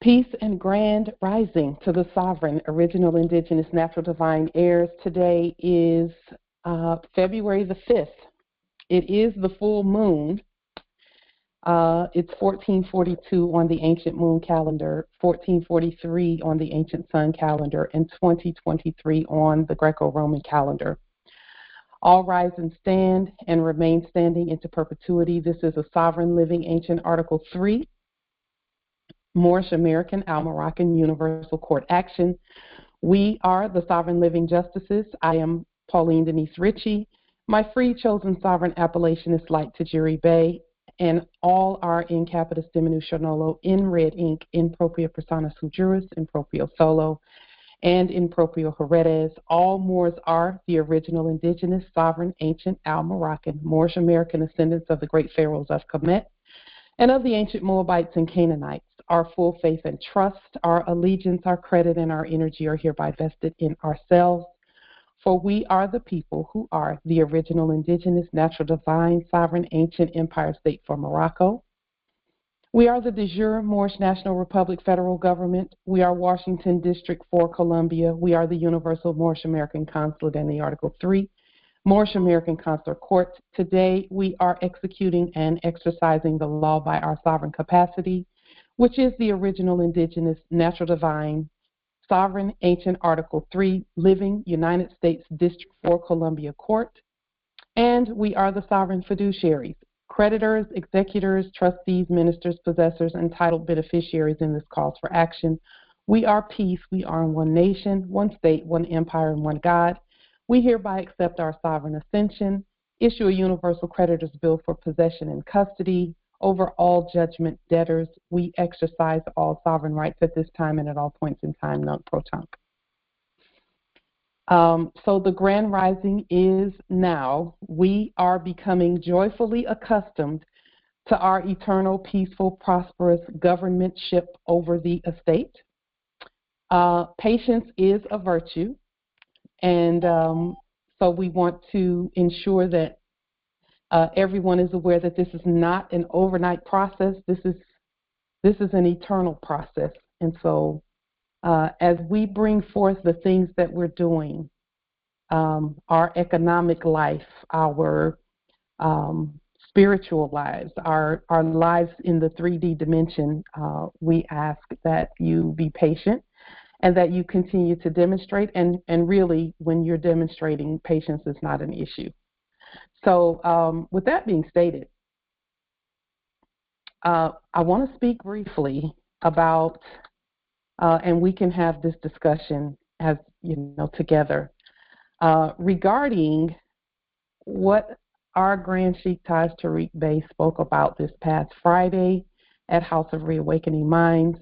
Peace and grand rising to the sovereign, original, indigenous, natural, divine heirs. Today is February the 5th. It is the full moon. It's 1442 on the ancient moon calendar, 1443 on the ancient sun calendar, and 2023 on the Greco-Roman calendar. All rise and stand and remain standing into perpetuity. This is a sovereign living ancient Article 3. Moorish American Al-Moroccan Universal Court Action. We are the Sovereign Living Justices. I am Pauline Denise Ritchie. My free chosen sovereign appellation is Light Tajiri Bay, and all are in capitis diminution nolo, in red ink, in propria persona sui juris, in proprio solo, and in proprio heredes. All Moors are the original indigenous, sovereign, ancient Al-Moroccan, Moorish American ascendants of the great pharaohs of Kemet and of the ancient Moabites and Canaanites. Our full faith and trust, our allegiance, our credit, and our energy are hereby vested in ourselves. For we are the people who are the original indigenous, natural, divine, sovereign, ancient empire state for Morocco. We are the de jure Moorish National Republic federal government. We are Washington District for Columbia. We are the Universal Moorish American Consulate and the Article 3 Moorish American Consular Court. Today we are executing and exercising the law by our sovereign capacity, which is the original indigenous, natural, divine, sovereign, ancient Article 3, living United States District 4 Columbia Court. And we are the sovereign fiduciaries, creditors, executors, trustees, ministers, possessors, and titled beneficiaries in this cause for action. We are peace. We are in one nation, one state, one empire, and one God. We hereby accept our sovereign ascension, issue a universal creditor's bill for possession and custody over all judgment debtors. We exercise all sovereign rights at this time and at all points in time, non-proton. So the grand rising is now. We are becoming joyfully accustomed to our eternal, peaceful, prosperous governmentship over the estate. Patience is a virtue. And so we want to ensure that everyone is aware that this is not an overnight process. This is an eternal process. And so as we bring forth the things that we're doing, our economic life, our spiritual lives, our lives in the 3D dimension, we ask that you be patient and that you continue to demonstrate. And really, when you're demonstrating, patience is not an issue. So with that being stated, I want to speak briefly about, and we can have this discussion as together, regarding what our Grand Sheikh Taj Tariq Bey spoke about this past Friday at House of Reawakening Minds.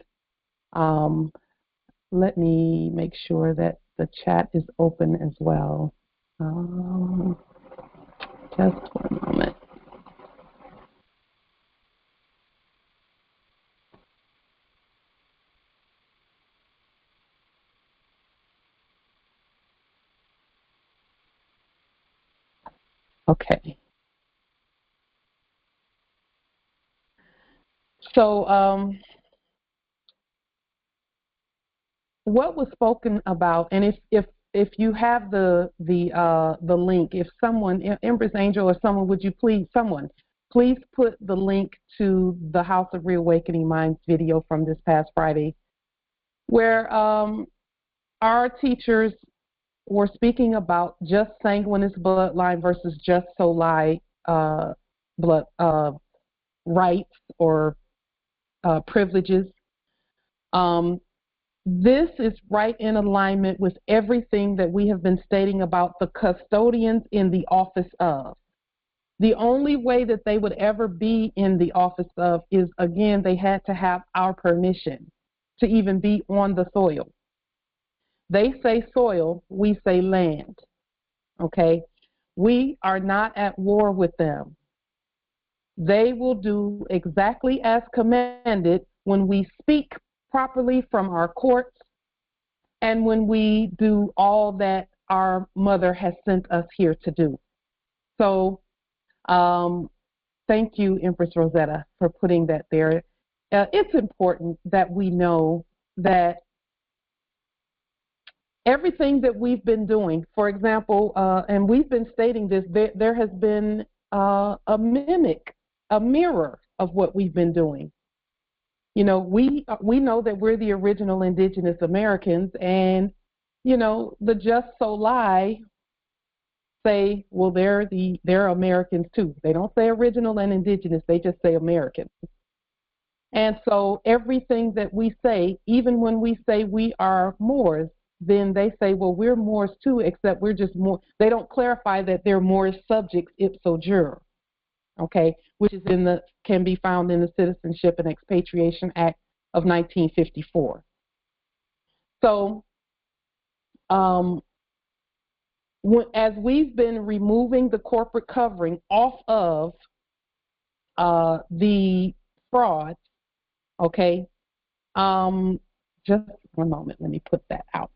Let me make sure that the chat is open as well. Just one moment. Okay. So what was spoken about, and if you have the link, if someone, Empress Angel or someone, would you please put the link to the House of Reawakening Minds video from this past Friday, where our teachers were speaking about just sanguineous bloodline versus just Solai blood rights or privileges. This is right in alignment with everything that we have been stating about the custodians in the office of. The only way that they would ever be in the office of is, again, they had to have our permission to even be on the soil. They say soil, we say land, okay? We are not at war with them. They will do exactly as commanded when we speak properly from our courts and when we do all that our mother has sent us here to do. So thank you, Empress Rosetta, for putting that there. it's important that we know that everything that we've been doing, for example, and we've been stating this, there has been a mimic, a mirror of what we've been doing. You know, we know that we're the original indigenous Americans, and, you know, the just so lie say, well, they're Americans too. They don't say original and indigenous, they just say Americans. And so everything that we say, even when we say we are Moors, then they say, well, we're Moors too, except we're just more. They don't clarify that they're Moorish subjects ipso jure, okay, which is can be found in the Citizenship and Expatriation Act of 1954. So as we've been removing the corporate covering off of the fraud, okay, just one moment, let me put that out.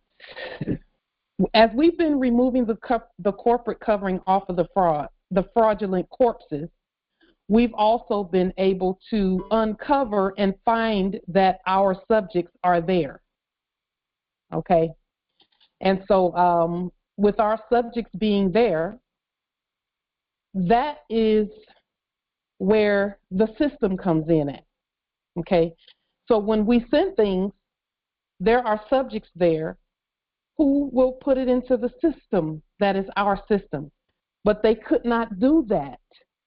As we've been removing the corporate covering off of the fraudulent corpses, we've also been able to uncover and find that our subjects are there, okay? And so with our subjects being there, that is where the system comes in at, okay? So when we send things, there are subjects there who will put it into the system that is our system. But they could not do that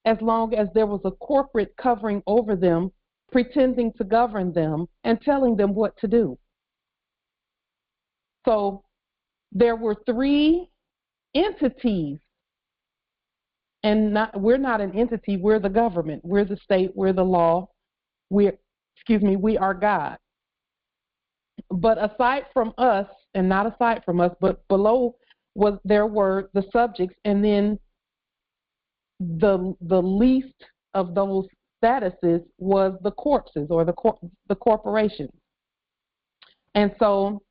as long as there was a corporate covering over them, pretending to govern them and telling them what to do. So there were three entities, and we're not an entity, we're the government, we're the state, we're the law, we are God. But aside from us, and not aside from us, but below there were the subjects, and then the least of those statuses was the corpses or the corporations. And so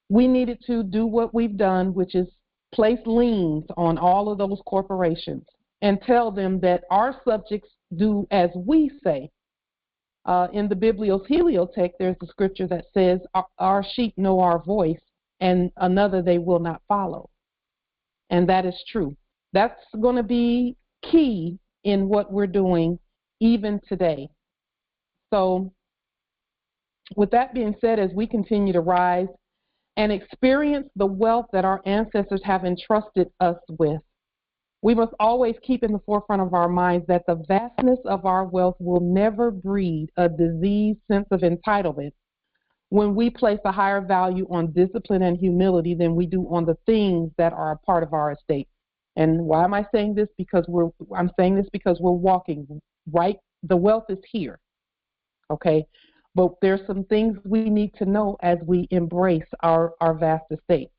we needed to do what we've done, which is place liens on all of those corporations and tell them that our subjects do as we say. In the Biblios Heliotext, there's a scripture that says, our sheep know our voice, and another they will not follow. And that is true. That's going to be key in what we're doing even today. So with that being said, as we continue to rise and experience the wealth that our ancestors have entrusted us with, we must always keep in the forefront of our minds that the vastness of our wealth will never breed a diseased sense of entitlement when we place a higher value on discipline and humility than we do on the things that are a part of our estate. And why am I saying this? I'm saying this because we're walking right. The wealth is here, okay? But there's some things we need to know as we embrace our vast estate,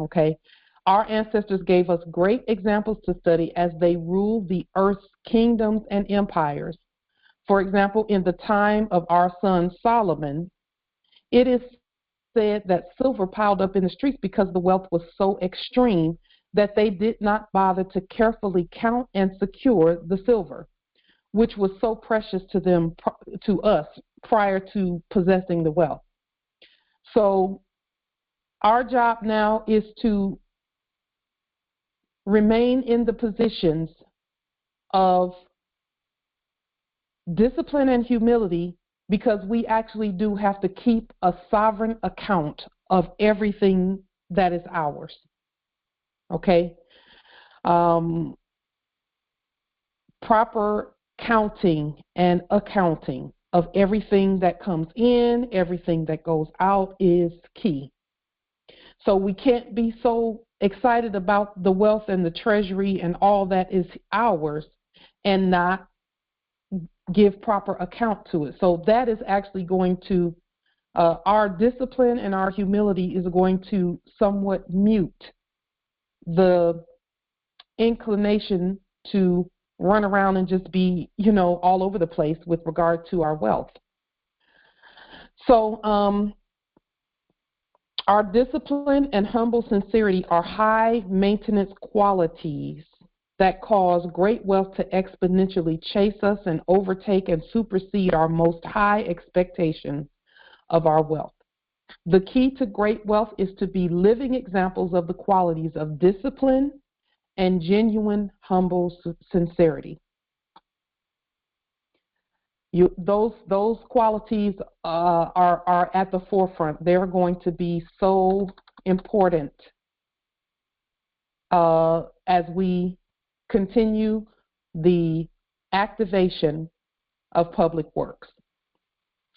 okay? Our ancestors gave us great examples to study as they ruled the earth's kingdoms and empires. For example, in the time of our son Solomon, it is said that silver piled up in the streets because the wealth was so extreme that they did not bother to carefully count and secure the silver, which was so precious to us prior to possessing the wealth. So our job now is to remain in the positions of discipline and humility, because we actually do have to keep a sovereign account of everything that is ours. Okay? Proper counting and accounting of everything that comes in, everything that goes out is key. So we can't be so excited about the wealth and the treasury and all that is ours and not give proper account to it. So that is actually going to, our discipline and our humility is going to somewhat mute the inclination to run around and just be, all over the place with regard to our wealth. So our discipline and humble sincerity are high maintenance qualities that cause great wealth to exponentially chase us and overtake and supersede our most high expectations of our wealth. The key to great wealth is to be living examples of the qualities of discipline and genuine, humble sincerity. Those qualities are at the forefront. They're going to be so important as we continue the activation of public works.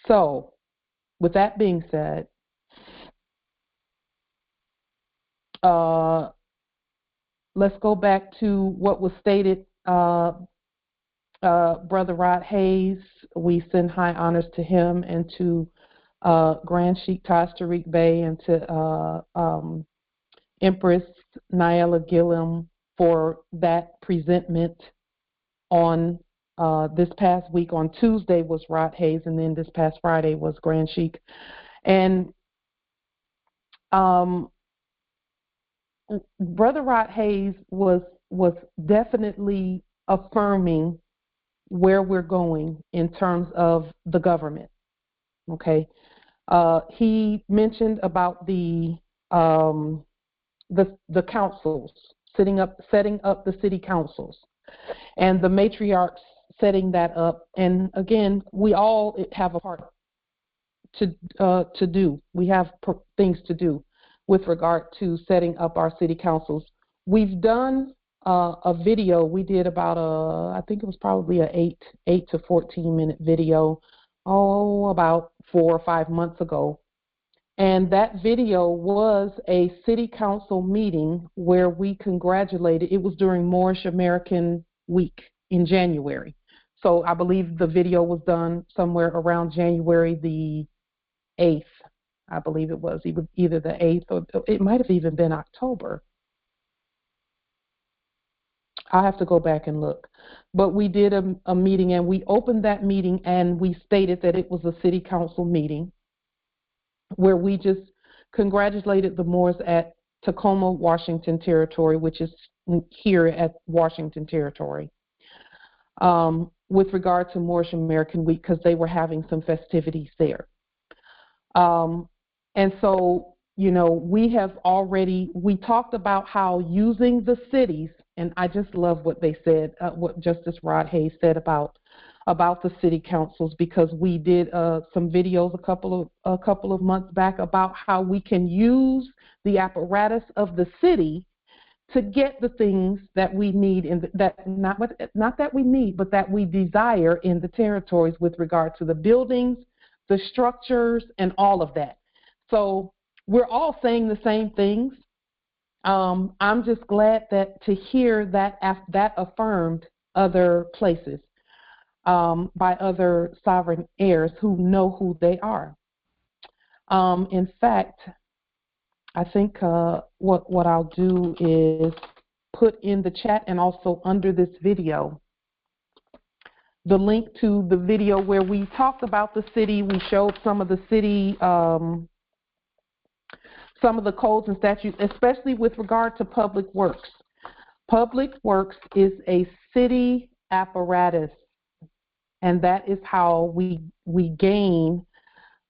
So, with that being said, let's go back to what was stated. Brother Rod Hayes, we send high honors to him and to Grand Sheikh Taj Tariq Bey and to Empress Nyala Gillum for that presentment on this past week. On Tuesday was Rod Hayes, and then this past Friday was Grand Sheikh. And Brother Rod Hayes was definitely affirming where we're going in terms of the government. Okay, he mentioned about the councils, setting up the city councils, and the matriarchs setting that up. And again, we all have a part to do. We have things to do with regard to setting up our city councils. We've done a video. We did about I think it was probably a 8 to 14 minute video, about 4 or 5 months ago. And that video was a city council meeting where we congratulated. It was during Moorish American Week in January. So I believe the video was done somewhere around January the 8th. I believe it was either the 8th or it might have even been October. I'll have to go back and look. But we did a meeting, and we opened that meeting, and we stated that it was a city council meeting where we just congratulated the Moors at Tacoma, Washington Territory, which is here at Washington Territory, with regard to Moorish American Week, because they were having some festivities there. And so, we talked about how using the cities, and I just love what they said, what Justice Rod Hayes said about the city councils, because we did some videos a couple of months back about how we can use the apparatus of the city to get the things that we need, not that we need, but that we desire in the territories with regard to the buildings, the structures, and all of that. So we're all saying the same things. I'm just glad to hear that affirmed other places by other sovereign heirs who know who they are. In fact, I think what I'll do is put in the chat and also under this video the link to the video where we talked about the city. We showed some of the city, some of the codes and statutes, especially with regard to public works. Public works is a city apparatus, and that is how we gain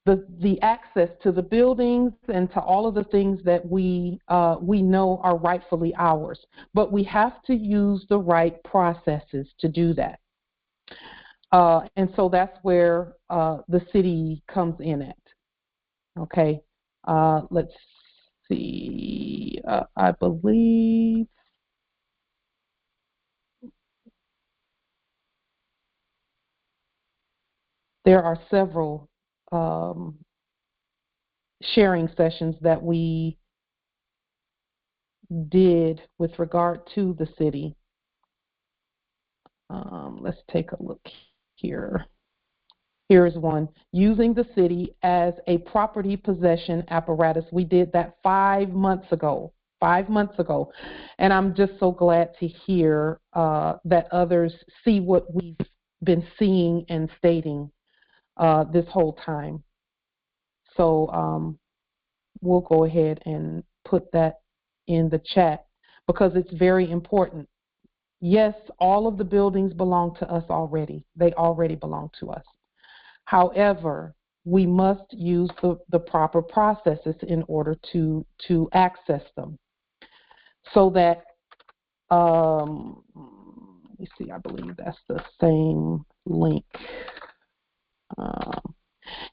the access to the buildings and to all of the things that we know are rightfully ours. But we have to use the right processes to do that. And so that's where the city comes in at. Okay, let's see. I believe there are several sharing sessions that we did with regard to the city. Let's take a look here. Here's one. Using the city as a property possession apparatus. We did that 5 months ago. 5 months ago. And I'm just so glad to hear that others see what we've been seeing and stating this whole time. So we'll go ahead and put that in the chat because it's very important. Yes, all of the buildings belong to us already. They already belong to us. However, we must use the proper processes in order to access them. So that, let me see, I believe that's the same link.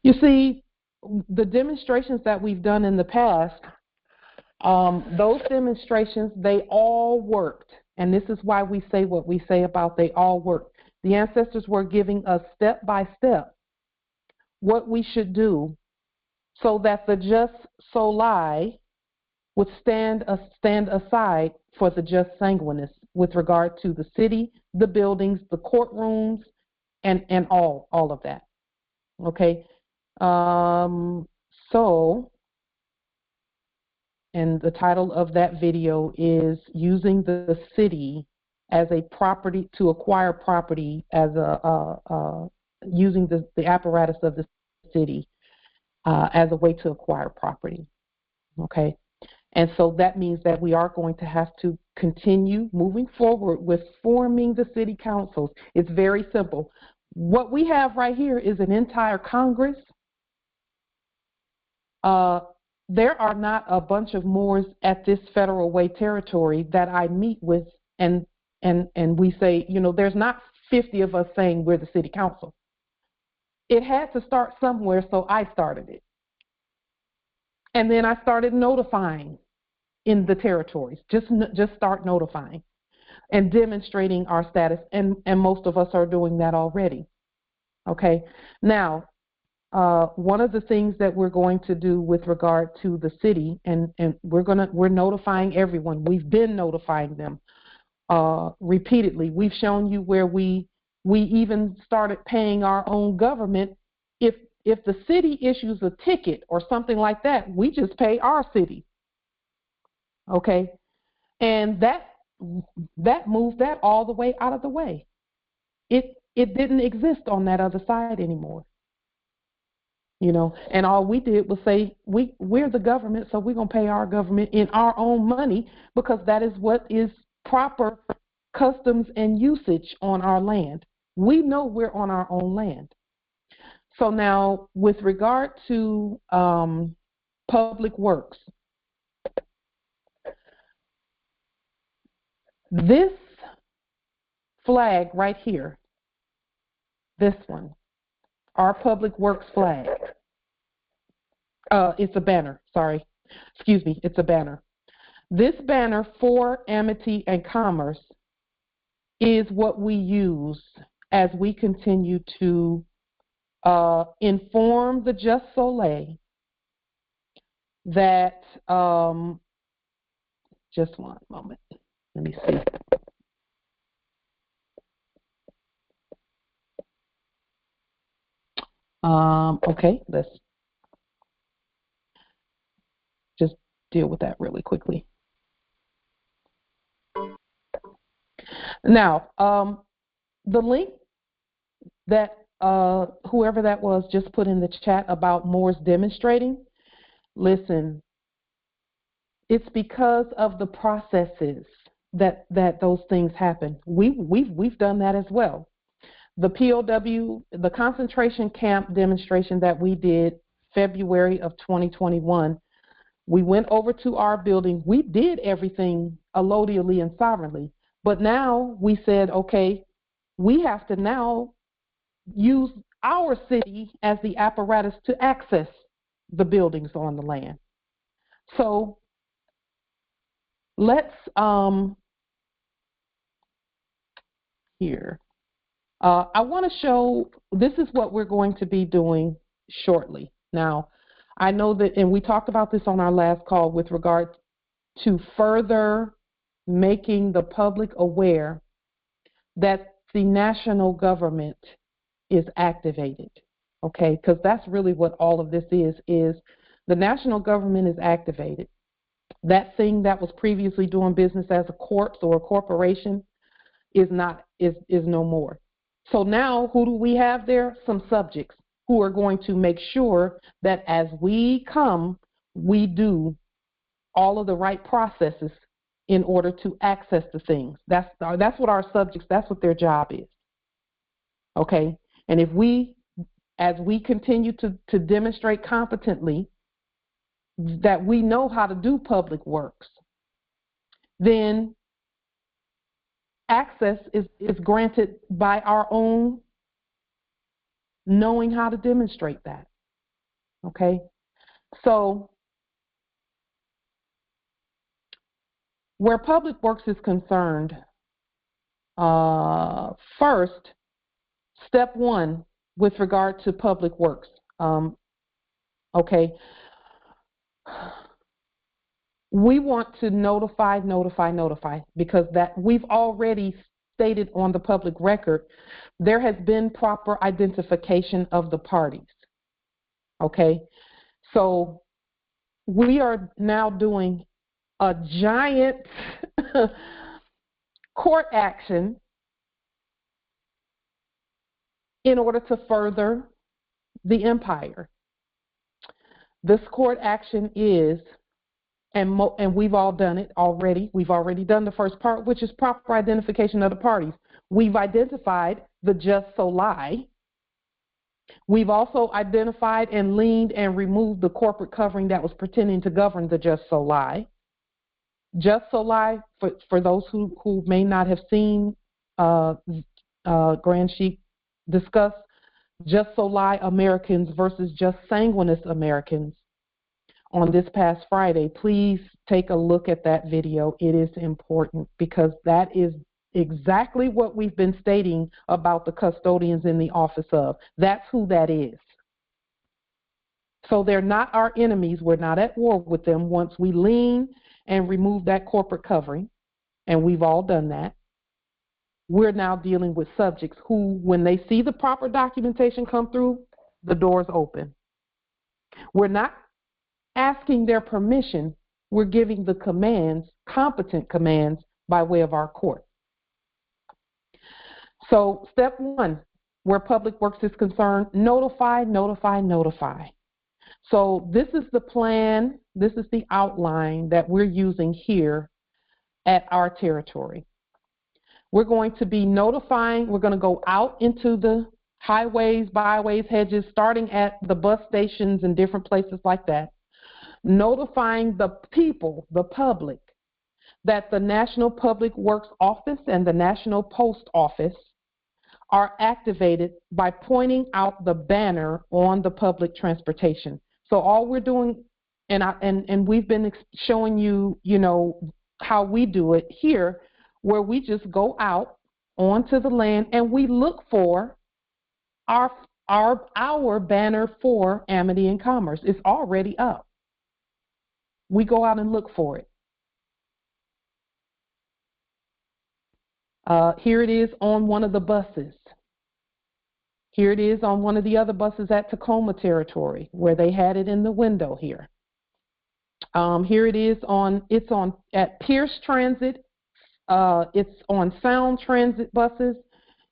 You see, the demonstrations that we've done in the past, those demonstrations, they all worked. And this is why we say what we say about they all work. The ancestors were giving us step by step what we should do so that the just soli would stand aside for the just sanguinis with regard to the city, the buildings, the courtrooms, and all of that. Okay. So, and the title of that video is Using the City as a Property to Acquire Property as using the apparatus of the city as a way to acquire property. Okay. And so that means that we are going to have to continue moving forward with forming the city councils. It's very simple. What we have right here is an entire Congress. There are not a bunch of Moors at this Federal Way territory that I meet with and we say, you know, there's not 50 of us saying we're the city council. It had to start somewhere, so I started it. And then I started notifying in the territories. Just start notifying and demonstrating our status, and most of us are doing that already. Okay. Now, one of the things that we're going to do with regard to the city, and we're notifying everyone. We've been notifying them repeatedly. We've shown you where we even started paying our own government. If the city issues a ticket or something like that, we just pay our city. Okay, and that moved that all the way out of the way. It didn't exist on that other side anymore. You know, and all we did was say we're the government, so we're gonna pay our government in our own money because that is what is proper customs and usage on our land. We know we're on our own land. So now, with regard to public works, this flag right here, this one, our public works flag, it's a banner, sorry. Excuse me, it's a banner. This banner for amity and commerce is what we use as we continue to inform the just soleil that, just one moment, let me see. Okay, let's just deal with that really quickly. Now, the link that whoever that was just put in the chat about Moors demonstrating, listen, it's because of the processes that those things happen. We've done that as well. The POW, the concentration camp demonstration that we did February of 2021, we went over to our building. We did everything allodially and sovereignly, but now we said, okay, we have to now use our city as the apparatus to access the buildings on the land. So let's here. I want to show, this is what we're going to be doing shortly. Now, I know that, and we talked about this on our last call with regard to further making the public aware that the national government is activated, okay? Because that's really what all of this is the national government is activated. That thing that was previously doing business as a corpse or a corporation is no more. So now who do we have there? Some subjects who are going to make sure that as we come, we do all of the right processes in order to access the things. That's what our subjects, that's what their job is. Okay? And if we, as we continue to demonstrate competently that we know how to do public works, then access is granted by our own knowing how to demonstrate that. Okay? So, where public works is concerned, first, step one with regard to public works, okay, we want to notify, because that we've already stated on the public record, there has been proper identification of the parties. Okay, so we are now doing a giant court action in order to further the empire. This court action is, and we've all done it already. We've already done the first part, which is proper identification of the parties. We've identified the just soli. We've also identified and leaned and removed the corporate covering that was pretending to govern the just soli. Just soli, for those who may not have seen Grand Sheik discuss just soli Americans versus just sanguineous Americans on this past Friday, please take a look at that video. It is important because that is exactly what we've been stating about the custodians in the office of. That's who that is. So they're not our enemies. We're not at war with them once we lean and remove that corporate covering, and we've all done that. We're now dealing with subjects who, when they see the proper documentation come through, the door's open. We're not asking their permission. We're giving the commands, competent commands, by way of our court. So step one, where public works is concerned, notify. So this is the plan, this is the outline that we're using here at our territory. We're going to be notifying, we're going to go out into the highways, byways, hedges, starting at the bus stations and different places like that, notifying the people, the public, that the National Public Works Office and the National Post Office are activated by pointing out the banner on the public transportation. So all we're doing, and we've been showing you, how we do it here, where we just go out onto the land and we look for our banner for Amity and Commerce. It's already up. We go out and look for it. Here it is on one of the buses. Here it is on one of the other buses at Tacoma Territory, where they had it in the window here. Here it is at Pierce Transit. It's on Sound Transit buses.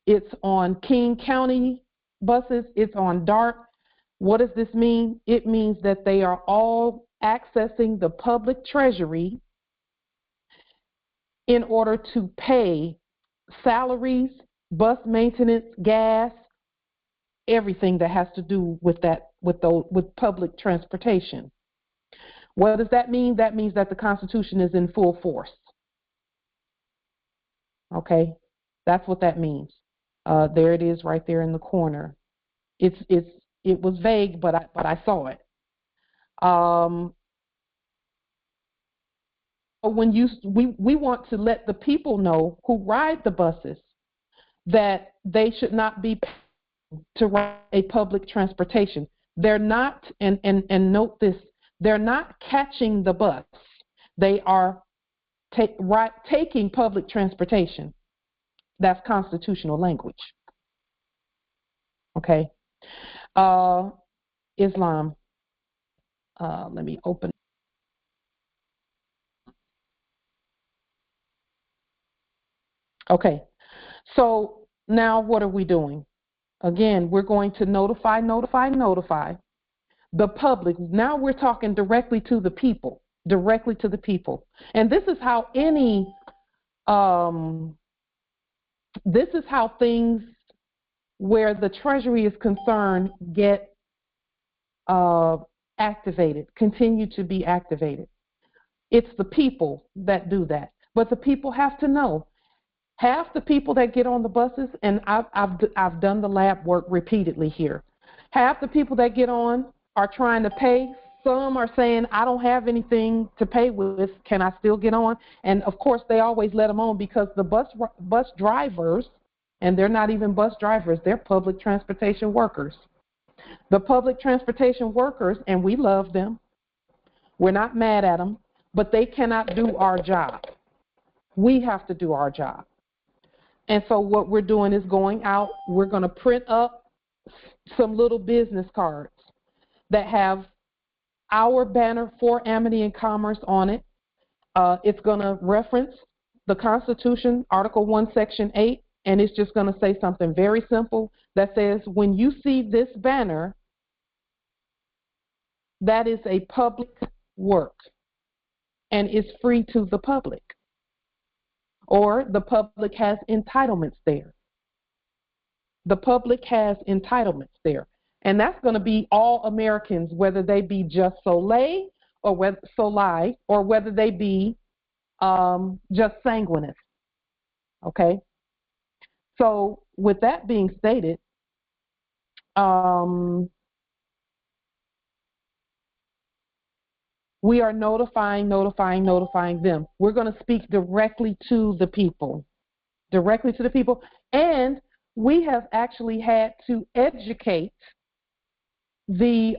It's on King County buses. It's on DART. What does this mean? It means that they are all accessing the public treasury in order to pay salaries, bus maintenance, gas, everything that has to do with with public transportation. What does that mean? That means that the Constitution is in full force. Okay, that's what that means. There it is, right there in the corner. It was vague, but I saw it. We want to let the people know who ride the buses that they should not be paid to ride a public transportation. They're not, and note this, they're not catching the bus. They are taking public transportation. That's constitutional language. Okay. Islam. Let me open. Okay. So now what are we doing? Again, we're going to notify the public. Now we're talking directly to the people. directly to the people. And this is how this is how things where the Treasury is concerned get activated, continue to be activated. It's the people that do that. But the people have to know. Half the people that get on the buses, and I've done the lab work repeatedly here, half the people that get on are trying to pay. Some are saying, I don't have anything to pay with. Can I still get on? And, of course, they always let them on because the bus drivers, and they're not even bus drivers, they're public transportation workers. The public transportation workers, and we love them, we're not mad at them, but they cannot do our job. We have to do our job. And so what we're doing is going out, we're going to print up some little business cards that have our banner for Amity and Commerce on it. It's going to reference the Constitution, Article 1, Section 8, and it's just going to say something very simple that says, when you see this banner, that is a public work and is free to the public. Or the public has entitlements there. The public has entitlements there. And that's going to be all Americans, whether they be just Soleil or whether they be just sanguinists. Okay? So with that being stated, we are notifying them. We're going to speak directly to the people. And we have actually had to educate the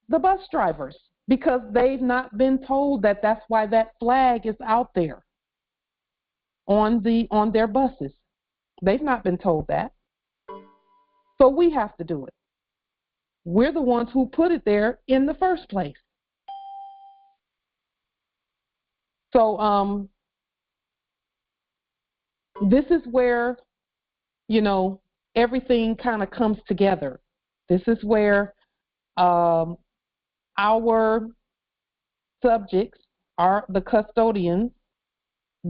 bus drivers because they've not been told that that's why that flag is out there on their buses. They've not been told that. So we have to do it. We're the ones who put it there in the first place. So this is where, everything kind of comes together. This is where our subjects, the custodians,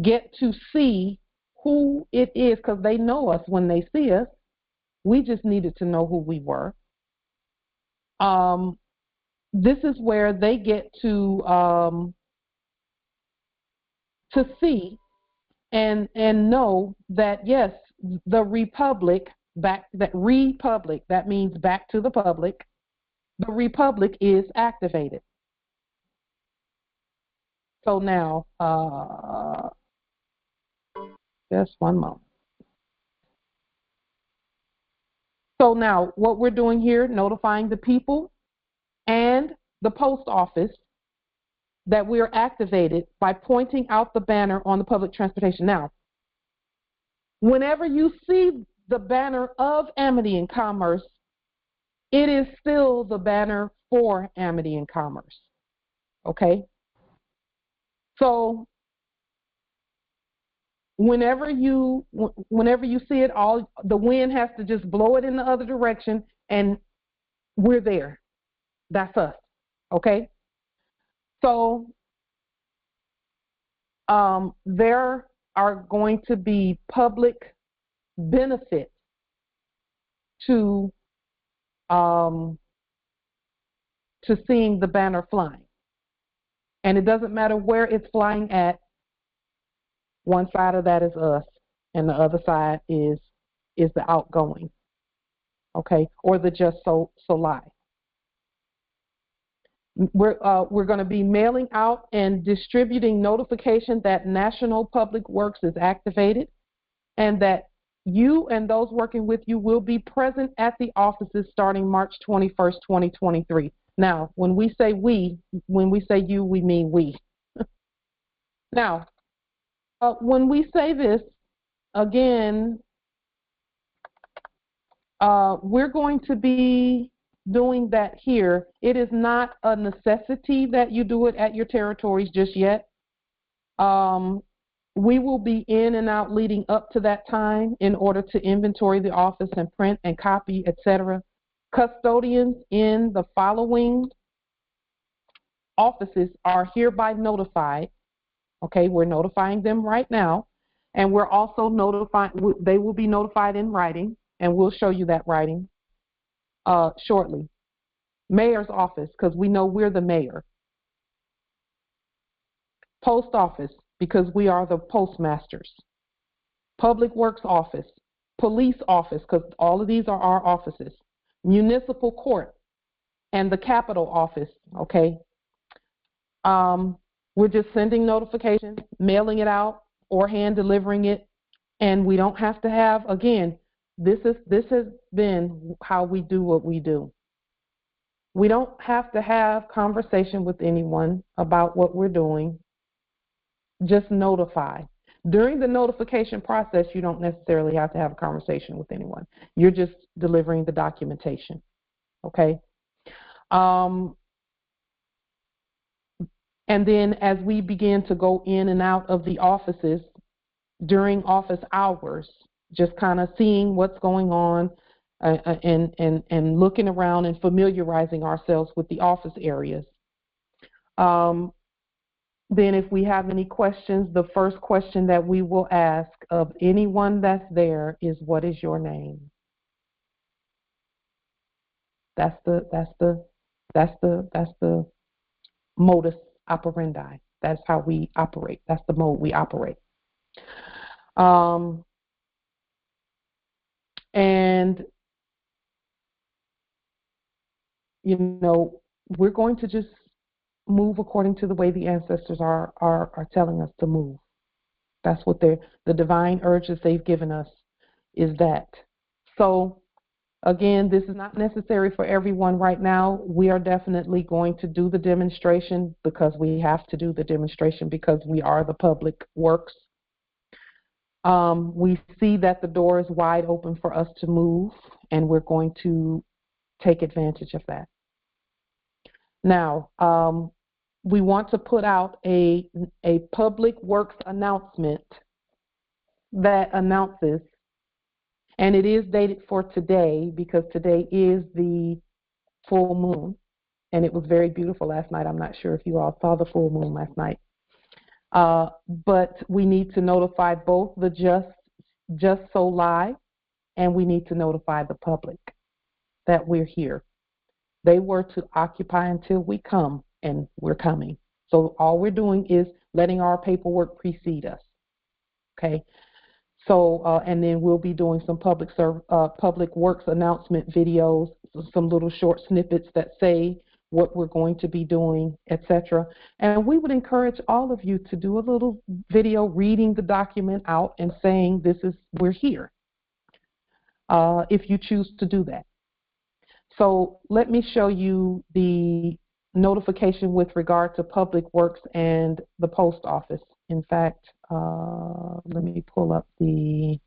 get to see who it is because they know us when they see us. We just needed to know who we were. This is where they get to see and know that, yes, the republic, that means back to the public, the republic is activated. So now, just one moment. So now what we're doing here, notifying the people and the post office that we're activated by pointing out the banner on the public transportation. Now, whenever you see the banner of Amity and Commerce, it is still the banner for Amity and Commerce. Okay? So whenever you see it, all the wind has to just blow it in the other direction, and we're there. That's us. Okay? So there are going to be public benefits to seeing the banner flying. And it doesn't matter where it's flying at. One side of that is us, and the other side is the outgoing, okay, or the just Soleil. We're going to be mailing out and distributing notification that National Public Works is activated and that you and those working with you will be present at the offices starting March 21st, 2023. Now, when we say you, we mean we. Now, when we say this, again, we're going to be doing that here. It is not a necessity that you do it at your territories just yet. We will be in and out leading up to that time in order to inventory the office and print and copy, etc. Custodians in the following offices are hereby notified. Okay, we're notifying them right now, and we're also notifying, they will be notified in writing, and we'll show you that writing shortly. Mayor's office, because we know we're the mayor. Post office, because we are the postmasters. Public Works office. Police office, because all of these are our offices. Municipal court and the Capitol office, okay? We're just sending notifications, mailing it out, or hand delivering it, and we don't have to have, again, this has been how we do what we do. We don't have to have conversation with anyone about what we're doing. Just notify. During the notification process, you don't necessarily have to have a conversation with anyone. You're just delivering the documentation, okay? And then as we begin to go in and out of the offices during office hours, just kind of seeing what's going on and looking around and familiarizing ourselves with the office areas. Then if we have any questions, the first question that we will ask of anyone that's there is, what is your name? That's the modus operandi. That's how we operate. That's the mode we operate. And you know, we're going to just move according to the way the ancestors are telling us to move. That's what the divine urges they've given us is that. So again, this is not necessary for everyone right now. We are definitely going to do the demonstration because we have to do the demonstration because we are the public works. We see that the door is wide open for us to move, and we're going to take advantage of that. Now, we want to put out a public works announcement that announces, and it is dated for today because today is the full moon, and it was very beautiful last night. I'm not sure if you all saw the full moon last night. But we need to notify both the Just So Live, and we need to notify the public that we're here. They were to occupy until we come, and we're coming. So all we're doing is letting our paperwork precede us. Okay. So and then we'll be doing some public works announcement videos, some little short snippets that say what we're going to be doing, etc. And we would encourage all of you to do a little video reading the document out and saying we're here, if you choose to do that. So let me show you the notification with regard to public works and the post office. In fact, let me pull up the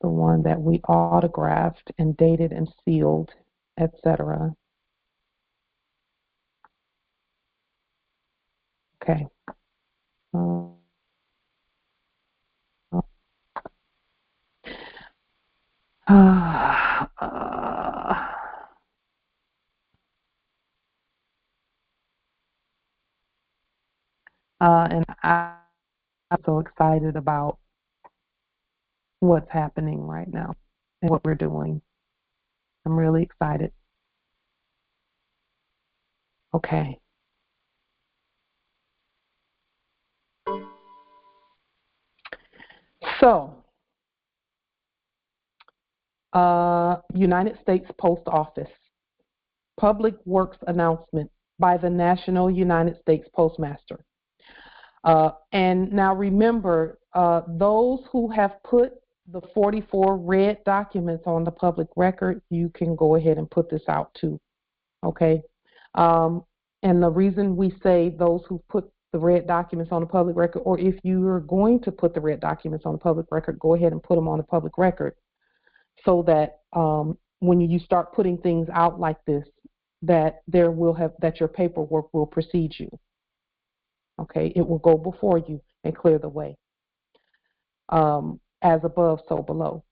one that we autographed and dated and sealed, etc. Okay. And I'm so excited about what's happening right now and what we're doing. I'm really excited. Okay. So, United States Post Office, public works announcement by the National United States Postmaster. And now remember, those who have put the 44 red documents on the public record, you can go ahead and put this out too, okay? And the reason we say those who put the red documents on the public record, or if you are going to put the red documents on the public record, go ahead and put them on the public record so that when you start putting things out like this, that your paperwork will precede you. Okay, it will go before you and clear the way. As above, so below.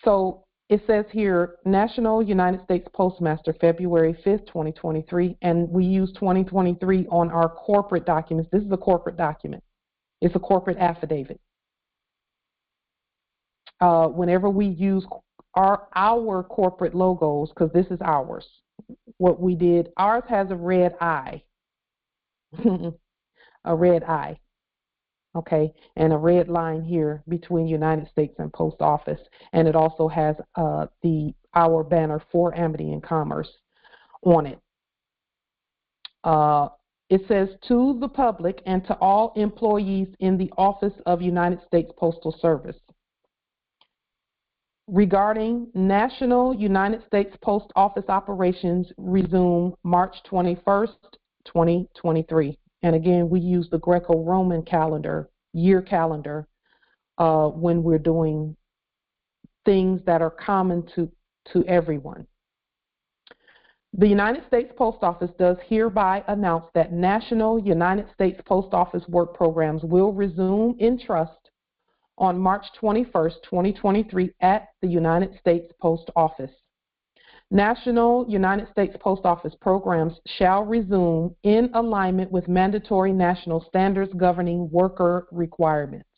So it says here, National United States Postmaster, February 5th, 2023, and we use 2023 on our corporate documents. This is a corporate document. It's a corporate affidavit. Whenever we use our corporate logos, because this is ours, what we did, ours has a red eye, a red eye, okay, and a red line here between United States and Post Office, and it also has our banner for Amity and Commerce on it. It says, to the public and to all employees in the Office of United States Postal Service, regarding National United States Post Office operations resume March 21st, 2023. And again, we use the Greco-Roman calendar, year calendar, when we're doing things that are common to everyone. The United States Post Office does hereby announce that National United States Post Office work programs will resume in trust on March 21st, 2023 at the United States Post Office. National United States Post Office programs shall resume in alignment with mandatory national standards governing worker requirements.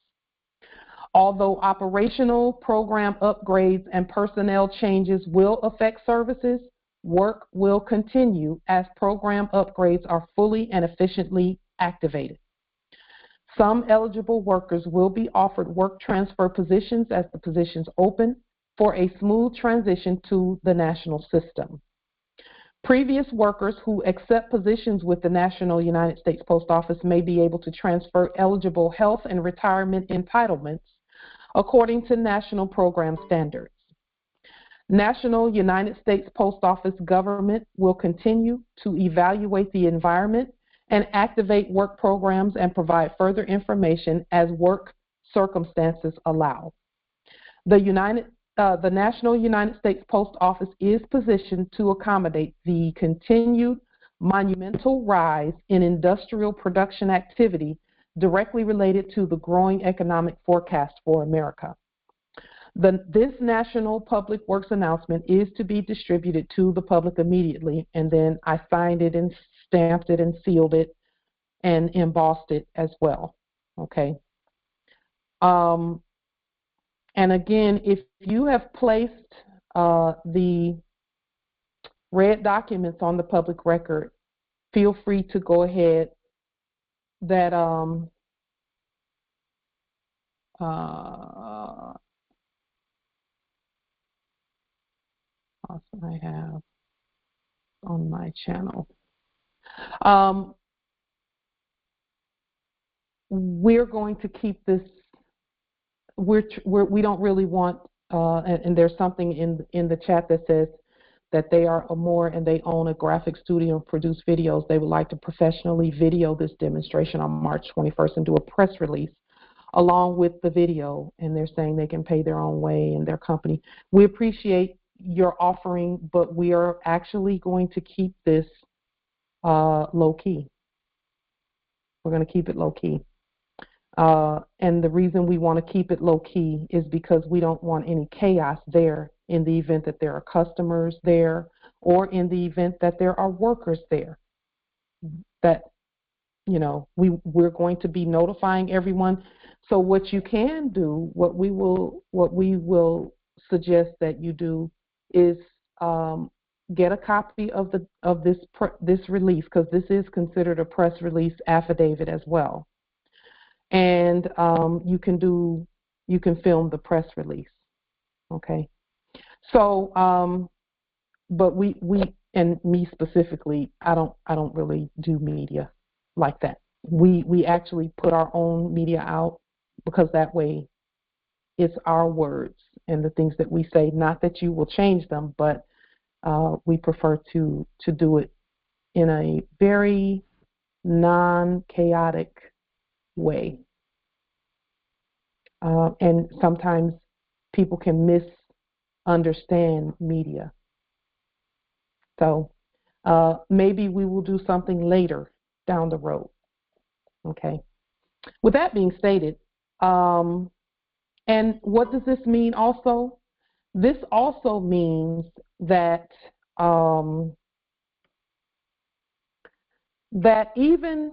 Although operational program upgrades and personnel changes will affect services, work will continue as program upgrades are fully and efficiently activated. Some eligible workers will be offered work transfer positions as the positions open for a smooth transition to the national system. Previous workers who accept positions with the National United States Post Office may be able to transfer eligible health and retirement entitlements according to national program standards. National United States Post Office government will continue to evaluate the environment and activate work programs and provide further information as work circumstances allow. The National United States Post Office is positioned to accommodate the continued monumental rise in industrial production activity directly related to the growing economic forecast for America. This National Public Works announcement is to be distributed to the public immediately, and then I signed it and stamped it and sealed it and embossed it as well, okay? And again, if you have placed the red documents on the public record, feel free to go ahead. That also I have on my channel. We're going to keep this. We don't really want, and there's something in the chat that says that they are Amor and they own a graphic studio and produce videos. They would like to professionally video this demonstration on March 21st and do a press release along with the video. And they're saying they can pay their own way in their company. We appreciate your offering, but we are actually going to keep this low key. We're going to keep it low key. And the reason we want to keep it low key is because we don't want any chaos there in the event that there are customers there or in the event that there are workers there. That, you know, we're going to be notifying everyone. So what you can do, what we will suggest that you do is get a copy of this release, because this is considered a press release affidavit as well. And you can film the press release, okay? So, but we and me specifically, I don't really do media like that. We actually put our own media out because that way it's our words and the things that we say. Not that you will change them, but we prefer to do it in a very non-chaotic way. And sometimes people can misunderstand media. So maybe we will do something later down the road. Okay. With that being stated, and what does this mean also? This also means that that even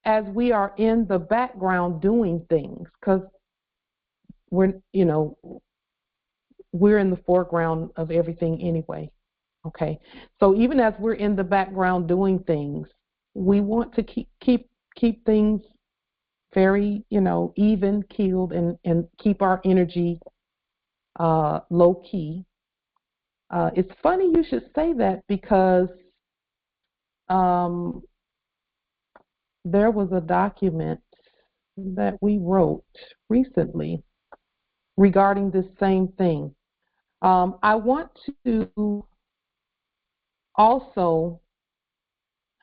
as we are in the background doing things, because we're in the foreground of everything anyway. Okay, so even as we're in the background doing things, we want to keep things very even keeled and keep our energy low key. It's funny you should say that, because there was a document that we wrote recently regarding this same thing. I want to also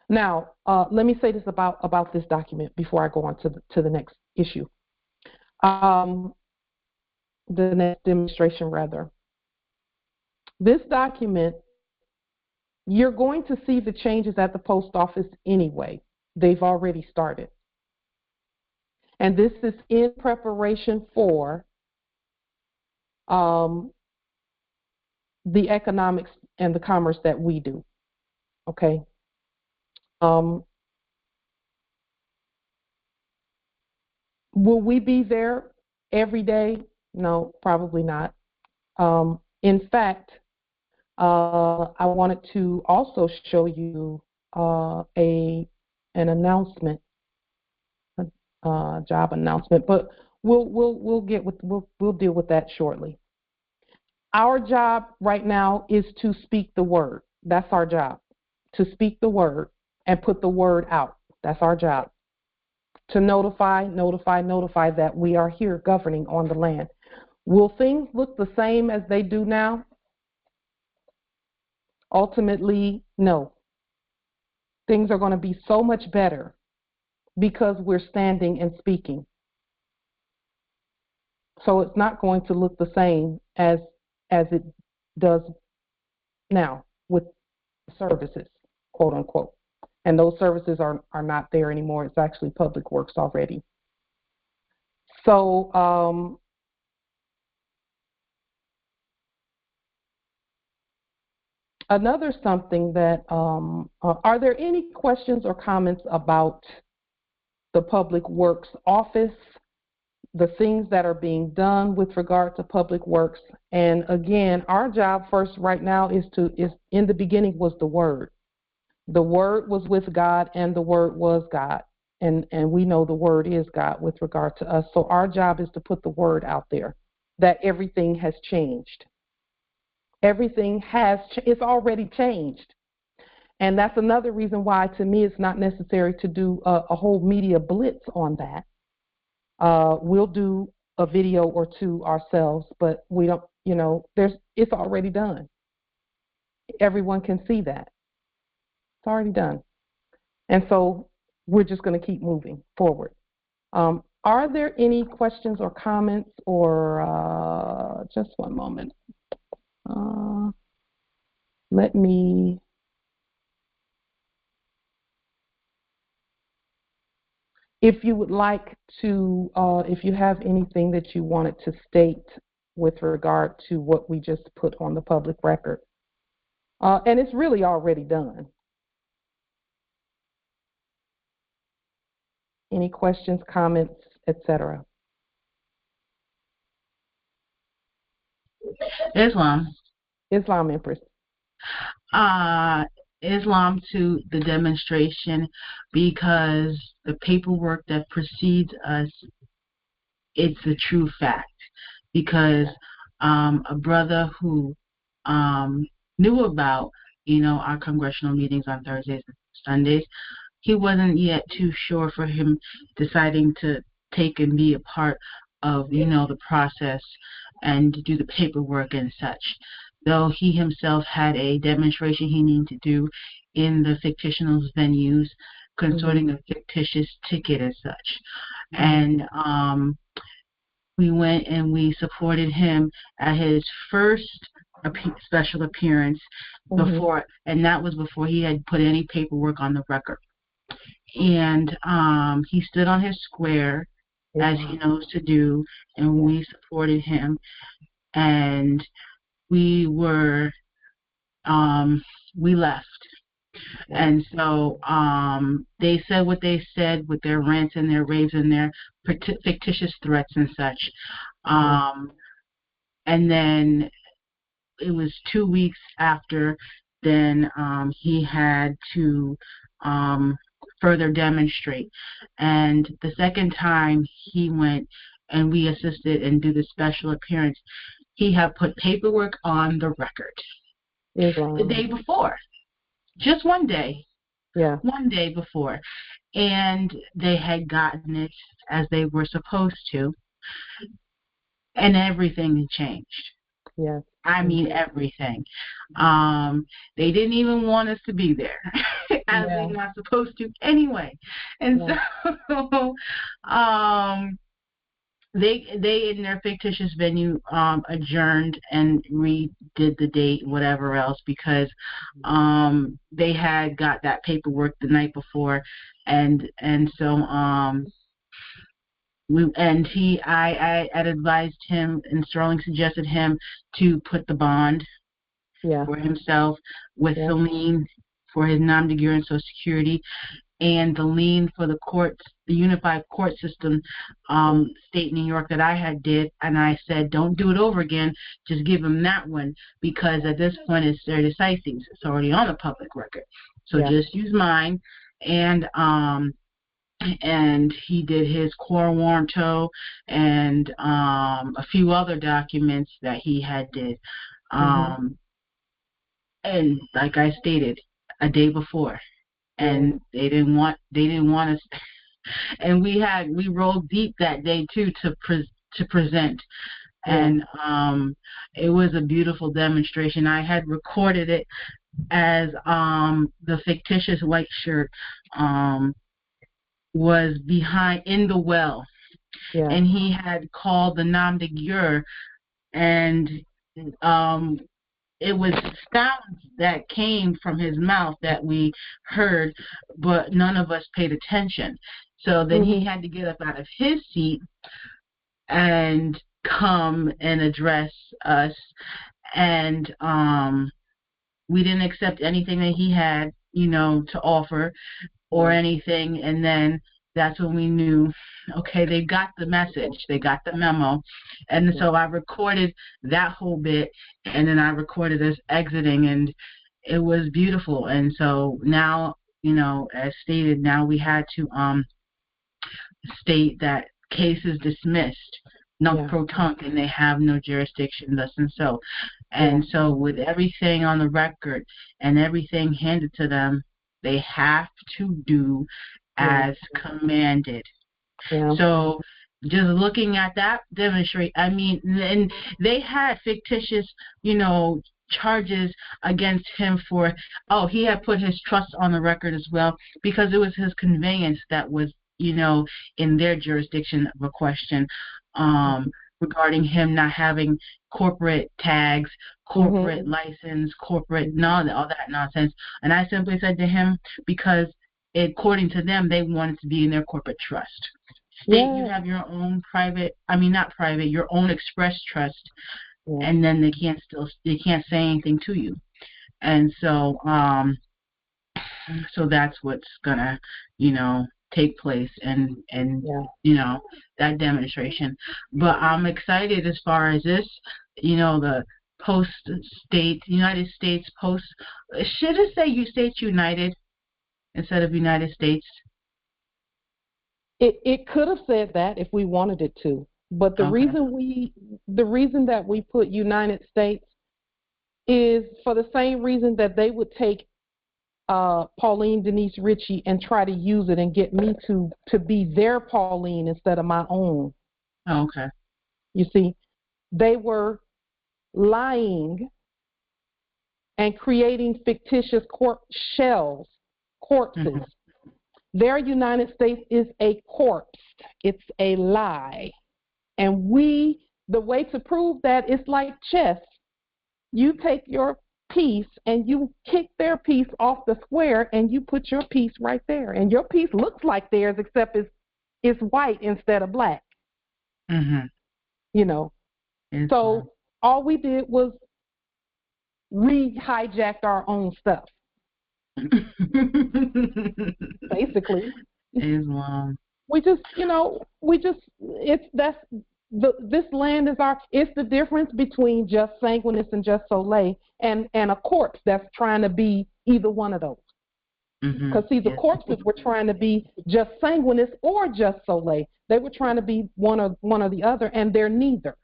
now let me say this about this document before I go on to the next issue, the next demonstration rather. This document, you're going to see the changes at the post office anyway. They've already started. And this is in preparation for the economics and the commerce that we do. Okay. Will we be there every day? No, probably not. In fact, I wanted to also show you an announcement, job announcement, but we'll deal with that shortly. Our job right now is to speak the word. That's our job, to speak the word and put the word out. That's our job. To notify that we are here governing on the land. Will things look the same as they do now? Ultimately, no. Things are going to be so much better because we're standing and speaking. So it's not going to look the same as it does now with services, quote unquote. And those services are not there anymore. It's actually public works already. So another something that, are there any questions or comments about the Public Works Office, the things that are being done with regard to Public Works? And again, our job first right now is in the beginning was the Word. The Word was with God and the Word was God. And we know the Word is God with regard to us. So our job is to put the word out there that everything has changed. Everything it's already changed. And that's another reason why, to me, it's not necessary to do a whole media blitz on that. We'll do a video or two ourselves, but we don't, it's already done. Everyone can see that. It's already done. And so we're just going to keep moving forward. Are there any questions or comments, or just one moment? Let me... If you would like to, if you have anything that you wanted to state with regard to what we just put on the public record, and it's really already done. Any questions, comments, etc.? Islam, Empress. Islam to the demonstration, because the paperwork that precedes us, it's a true fact. Because a brother who knew about, our congressional meetings on Thursdays and Sundays, he wasn't yet too sure for him deciding to take and be a part of, the process and do the paperwork and such. Though he himself had a demonstration he needed to do in the fictional venues concerning a fictitious ticket as such. And we went and we supported him at his first special appearance before, and that was before he had put any paperwork on the record. And he stood on his square as he knows to do, and we supported him. And we were we left. And so they said what they said with their rants and their raves and their fictitious threats and such. And then it was 2 weeks after, then he had to further demonstrate. And the second time he went and we assisted and do the special appearance, he had put paperwork on the record the day before. Just one day. Yeah. One day before. And they had gotten it as they were supposed to. And everything had changed. Yeah. I mean everything. They didn't even want us to be there. As they're not supposed to anyway. And so they in their fictitious venue adjourned and redid the date, whatever else, because they had got that paperwork the night before, and so I had advised him, and Sterling suggested him to put the bond for himself with the lien for his nom de guerre and Social Security, and the lien for the courts, the unified court system, state New York that I had did, and I said, don't do it over again, just give him that one, because at this point it's their decisis, it's already on the public record, so just use mine. And he did his quo warranto and a few other documents that he had did, and like I stated, a day before. And they didn't want us, and we rolled deep that day too to present, and it was a beautiful demonstration. I had recorded it as the fictitious white shirt was behind in the well, and he had called the nom de guerre, and it was sounds that came from his mouth that we heard, but none of us paid attention. So then he had to get up out of his seat and come and address us. And we didn't accept anything that he had, to offer or anything. And then that's when we knew, okay, they got the message, they got the memo. And so I recorded that whole bit, and then I recorded us exiting, and it was beautiful. And so now, as stated, now we had to state that case is dismissed, nunc pro tunc, and they have no jurisdiction, thus and so. And so with everything on the record and everything handed to them, they have to do as commanded. So just looking at that demonstrate, I mean, and they had fictitious, charges against him for, he had put his trust on the record as well, because it was his conveyance that was, in their jurisdiction of a question regarding him not having corporate tags, corporate license, corporate, all that nonsense. And I simply said to him, because according to them, they wanted to be in their corporate trust. State you have your own your own express trust, and then they can't say anything to you. And so, so that's what's gonna, take place, and that demonstration. But I'm excited as far as this, the United States post. Should it say States United instead of United States? It could have said that if we wanted it to, but the reason that we put United States is for the same reason that they would take Pauline Denise Ritchie and try to use it and get me to be their Pauline instead of my own. Okay. You see, they were lying and creating fictitious corpses. Their United States is a corpse. It's a lie. And the way to prove that is like chess. You take your piece and you kick their piece off the square and you put your piece right there. And your piece looks like theirs, except it's white instead of black. So all we did was re-hijacked our own stuff. Basically. Islam. This land is it's the difference between just sanguinis and just soleil and a corpse that's trying to be either one of those. Because see, the corpses were trying to be just sanguinis or just soleil. They were trying to be one or the other, and they're neither.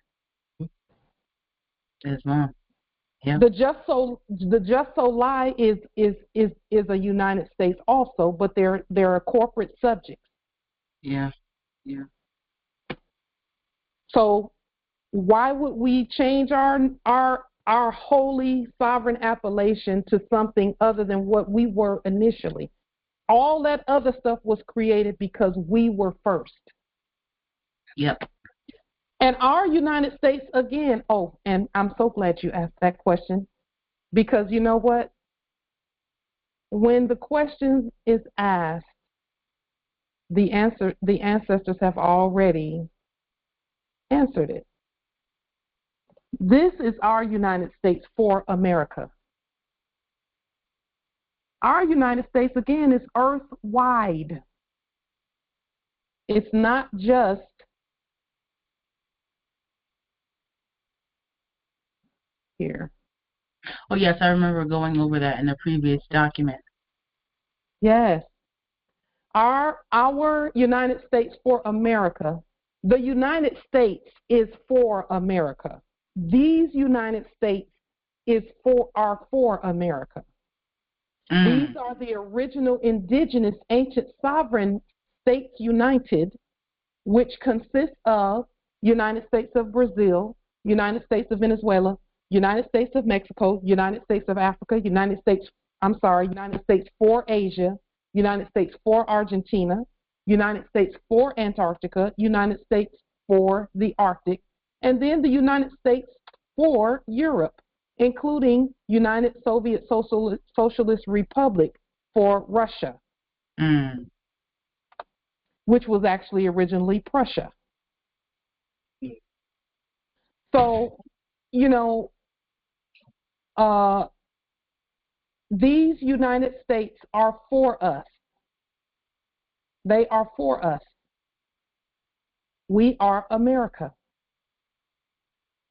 Islam. Yeah. The just soleil is a United States also, but they're a corporate subject. Yeah. Yeah. So why would we change our holy sovereign appellation to something other than what we were initially? All that other stuff was created because we were first. Yep. And our United States, again, and I'm so glad you asked that question, because you know what? When the question is asked, the ancestors have already answered it. This is our United States for America. Our United States, again, is earth-wide. It's not just here. Oh, yes, I remember going over that in a previous document. Yes. Our United States for America, the United States is for America. These United States are for America. These are the original indigenous ancient sovereign states united, which consist of United States of Brazil, United States of Venezuela, United States of Mexico, United States of Africa, United States for Asia, United States for Argentina, United States for Antarctica, United States for the Arctic, and then the United States for Europe, including United Soviet Socialist Republic for Russia, which was actually originally Prussia. So, these United States are for us. They are for us. We are America.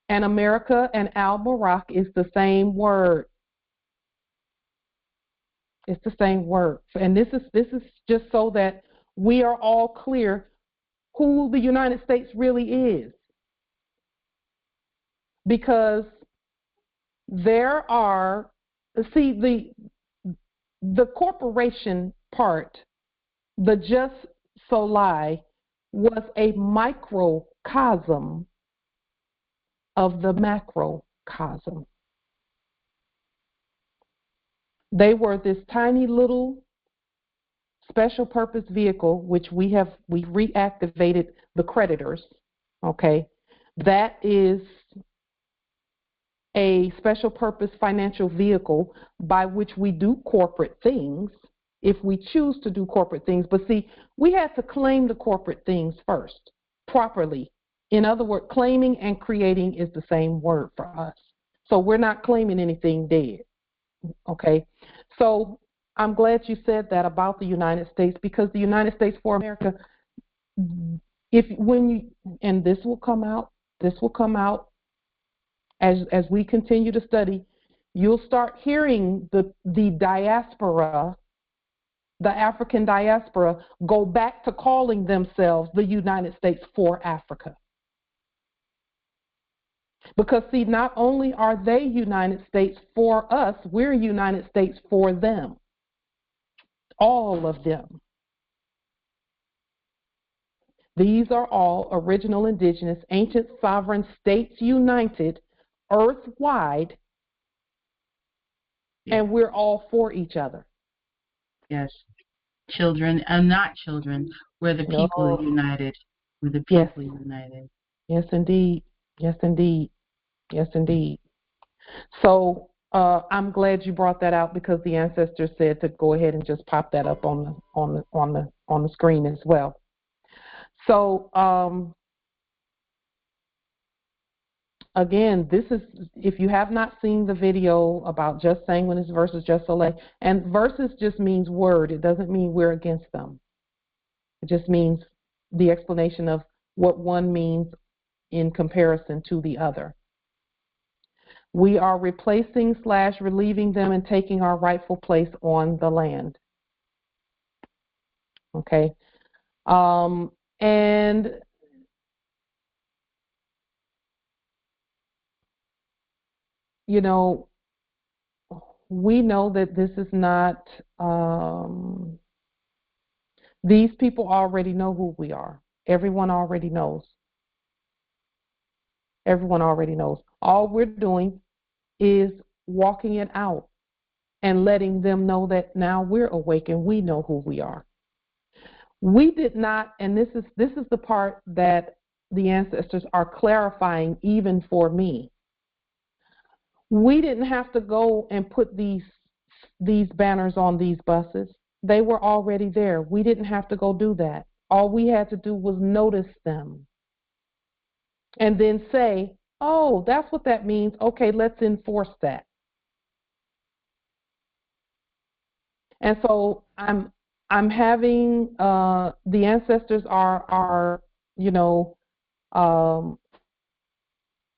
And America and Al-Barak is the same word. It's the same word. And this is just so that we are all clear who the United States really is. Because there are, the corporation part, the just soli, was a microcosm of the macrocosm. They were this tiny little special purpose vehicle, which we reactivated the creditors, okay? That is a special purpose financial vehicle by which we do corporate things if we choose to do corporate things. But see, we had to claim the corporate things first, properly. In other words, claiming and creating is the same word for us. So we're not claiming anything dead, okay? So I'm glad you said that about the United States, because the United States for America, and this will come out as we continue to study, you'll start hearing the diaspora, the African diaspora, go back to calling themselves the United States for Africa. Because, see, not only are they United States for us, we're United States for them. All of them. These are all original indigenous, ancient sovereign states united, earth-wide, and we're all for each other. Yes. Children, not children, we're the people united. We're the people united. Yes, indeed. Yes, indeed. Yes, indeed. So I'm glad you brought that out, because the ancestors said to go ahead and just pop that up on the screen as well. So again, this is, if you have not seen the video about just sanguinis versus just soleil, and versus just means word. It doesn't mean we're against them. It just means the explanation of what one means in comparison to the other. We are replacing / relieving them and taking our rightful place on the land. Okay. And you know, we know that this is not, these people already know who we are. Everyone already knows. Everyone already knows. All we're doing is walking it out and letting them know that now we're awake and we know who we are. We did not, and this is the part that the ancestors are clarifying even for me. We didn't have to go and put these banners on these buses. They were already there. We didn't have to go do that. All we had to do was notice them and then say, oh, that's what that means. Okay, let's enforce that. And so I'm having the ancestors are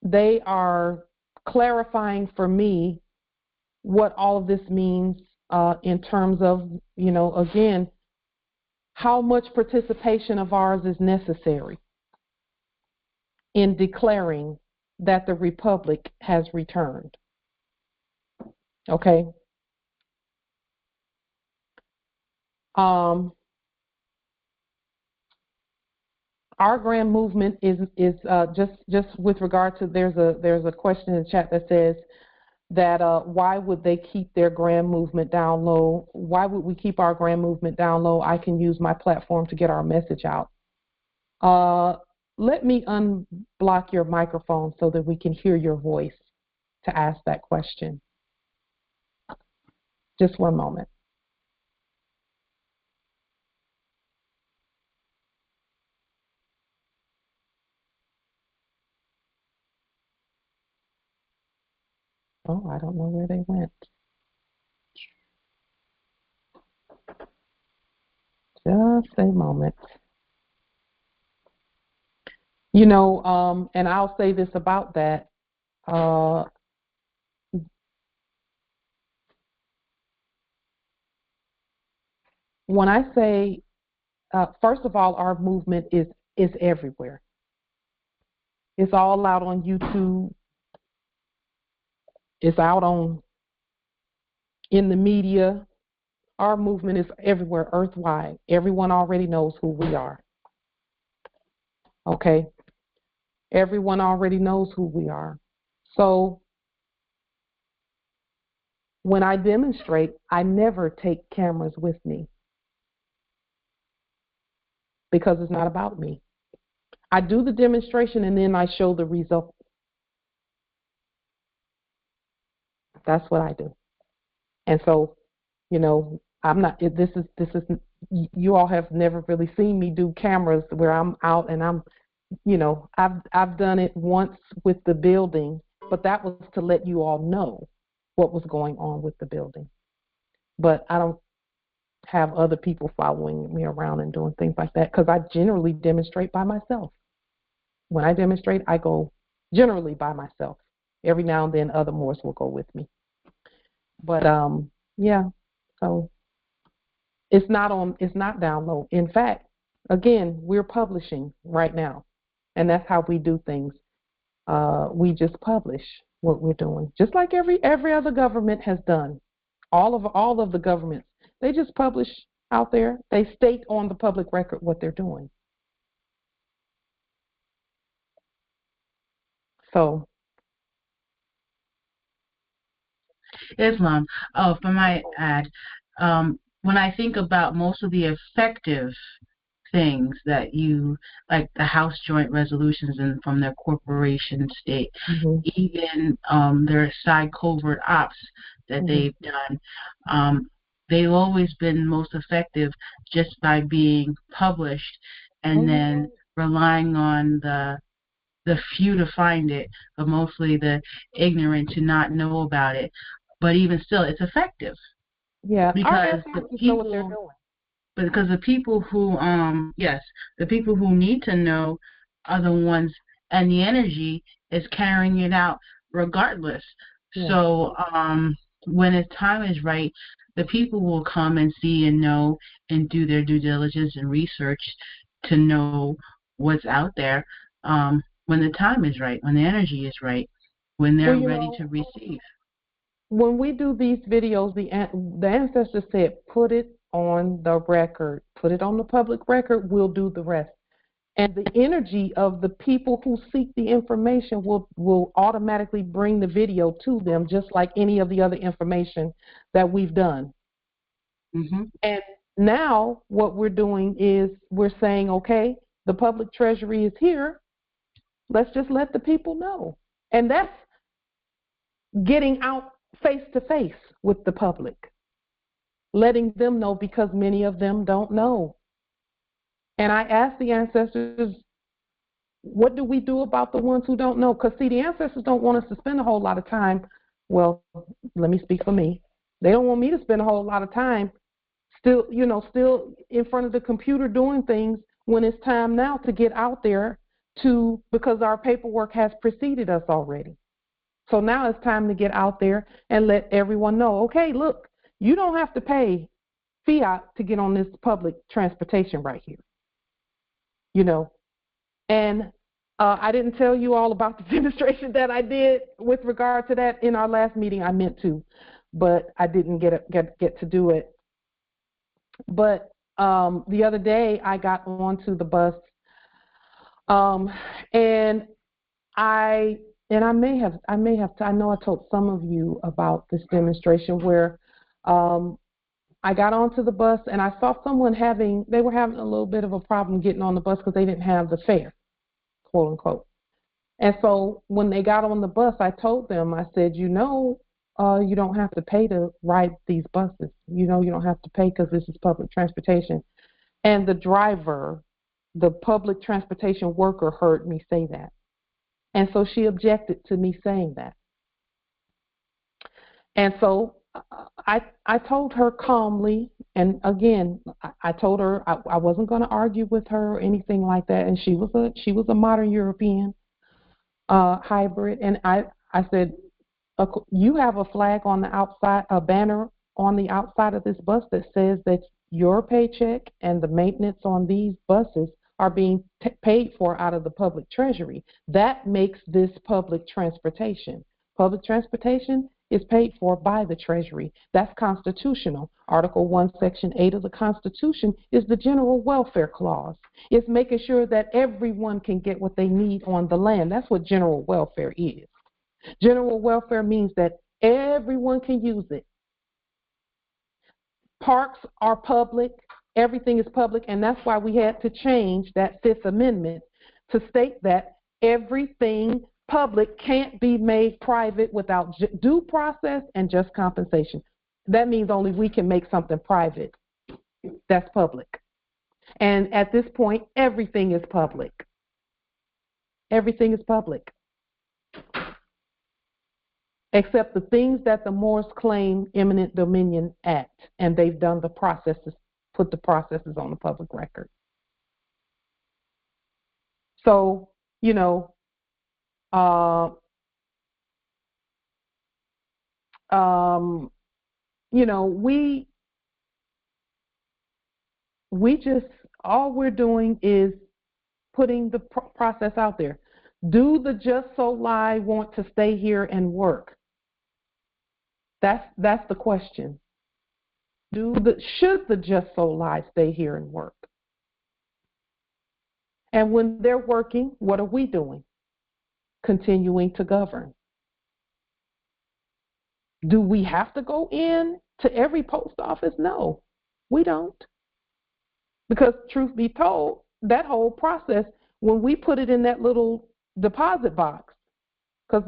they are clarifying for me what all of this means in terms of, again, how much participation of ours is necessary in declaring that the Republic has returned. Okay? Our grand movement is just with regard to, there's a question in the chat that says that why would they keep their grand movement down low? Why would we keep our grand movement down low? I can use my platform to get our message out. Let me unblock your microphone so that we can hear your voice to ask that question. Just one moment. Oh, I don't know where they went. Just a moment. And I'll say this about that. When I say, first of all, our movement is everywhere. It's all out on YouTube. It's out in the media. Our movement is everywhere, earthwide. Everyone already knows who we are. Okay? Everyone already knows who we are. So when I demonstrate, I never take cameras with me because it's not about me. I do the demonstration and then I show the result. That's what I do. And so, I'm not, this is, you all have never really seen me do cameras where I'm out and I'm, I've done it once with the building, but that was to let you all know what was going on with the building. But I don't have other people following me around and doing things like that because I generally demonstrate by myself. When I demonstrate, I go generally by myself. Every now and then other Moors will go with me. But yeah, so it's not down low. In fact, again, we're publishing right now. And that's how we do things. We just publish what we're doing. Just like every other government has done. All of the governments, they just publish out there. They state on the public record what they're doing. So Islam. Oh, if I might add, when I think about most of the effective things that you, like the House Joint Resolutions and from their corporation state, even their side covert ops that they've done, they've always been most effective just by being published and then relying on the the few to find it, but mostly the ignorant to not know about it. But even still, it's effective Yeah, our because the ancestors know what they're people, doing. because the people who, yes, the people who need to know are the ones, and the energy is carrying it out regardless. Yeah. So, when the time is right, the people will come and see and know and do their due diligence and research to know what's out there. When the time is right, when the energy is right, when Well, they're you ready know, to receive. when we do these videos, the ancestors said, put it on the record, put it on the public record. We'll do the rest. And the energy of the people who seek the information will automatically bring the video to them, just like any of the other information that we've done. Mm-hmm. And now what we're doing is we're saying, okay, the public treasury is here. Let's just let the people know. And that's getting out face to face with the public, letting them know because many of them don't know. And I asked the ancestors, what do we do about the ones who don't know? Because, see, the ancestors don't want us to spend a whole lot of time. Well, let me speak for me. They don't want me to spend a whole lot of time still in front of the computer doing things when it's time now to get out there because our paperwork has preceded us already. So now it's time to get out there and let everyone know, okay, look, you don't have to pay fiat to get on this public transportation right here, you know. And I didn't tell you all about the demonstration that I did with regard to that in our last meeting. I meant to, but I didn't get to do it. But the other day I got onto the bus, and I may have I know I told some of you about this demonstration where I got onto the bus and I saw someone they were having a little bit of a problem getting on the bus because they didn't have the fare, quote unquote. And so when they got on the bus, I told them, I said, you don't have to pay to ride these buses. You don't have to pay because this is public transportation. And the driver, the public transportation worker, heard me say that. And so she objected to me saying that. And so I told her calmly, and again, I told her I wasn't going to argue with her or anything like that. And she was a modern European hybrid, and I said, you have a flag on the outside, a banner on the outside of this bus that says that your paycheck and the maintenance on these buses are being paid for out of the public treasury. That makes this public transportation. Public transportation is paid for by the treasury. That's constitutional. Article 1, Section 8 of the Constitution is the general welfare clause. It's making sure that everyone can get what they need on the land. That's what general welfare is. General welfare means that everyone can use it. Parks are public. Everything is public, and that's why we had to change that Fifth Amendment to state that everything public can't be made private without due process and just compensation. That means only we can make something private that's public. And at this point, everything is public. Everything is public, except the things that the Moors claim eminent dominion at, and they've done the processes, put the processes on the public record. So, uh, um, we just, all we're doing is putting the process out there. Do the just so lie want to stay here and work? That's the question. Should the just so lie stay here and work? And when they're working, what are we doing? Continuing to govern. Do we have to go in to every post office? No, we don't. Because truth be told, that whole process, when we put it in that little deposit box, because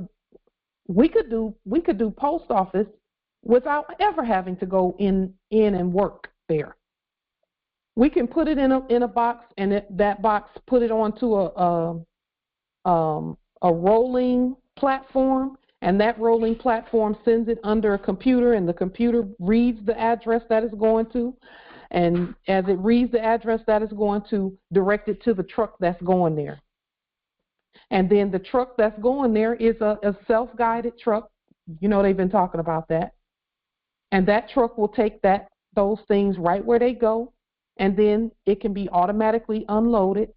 we could do post office without ever having to go in and work there. We can put it in a box, and that box put it onto a rolling platform, and that rolling platform sends it under a computer, and the computer reads the address that it's going to, and as it reads the address that it's going to, direct it to the truck that's going there. And then the truck that's going there is a self-guided truck. You know, they've been talking about that. And that truck will take those things right where they go, and then it can be automatically unloaded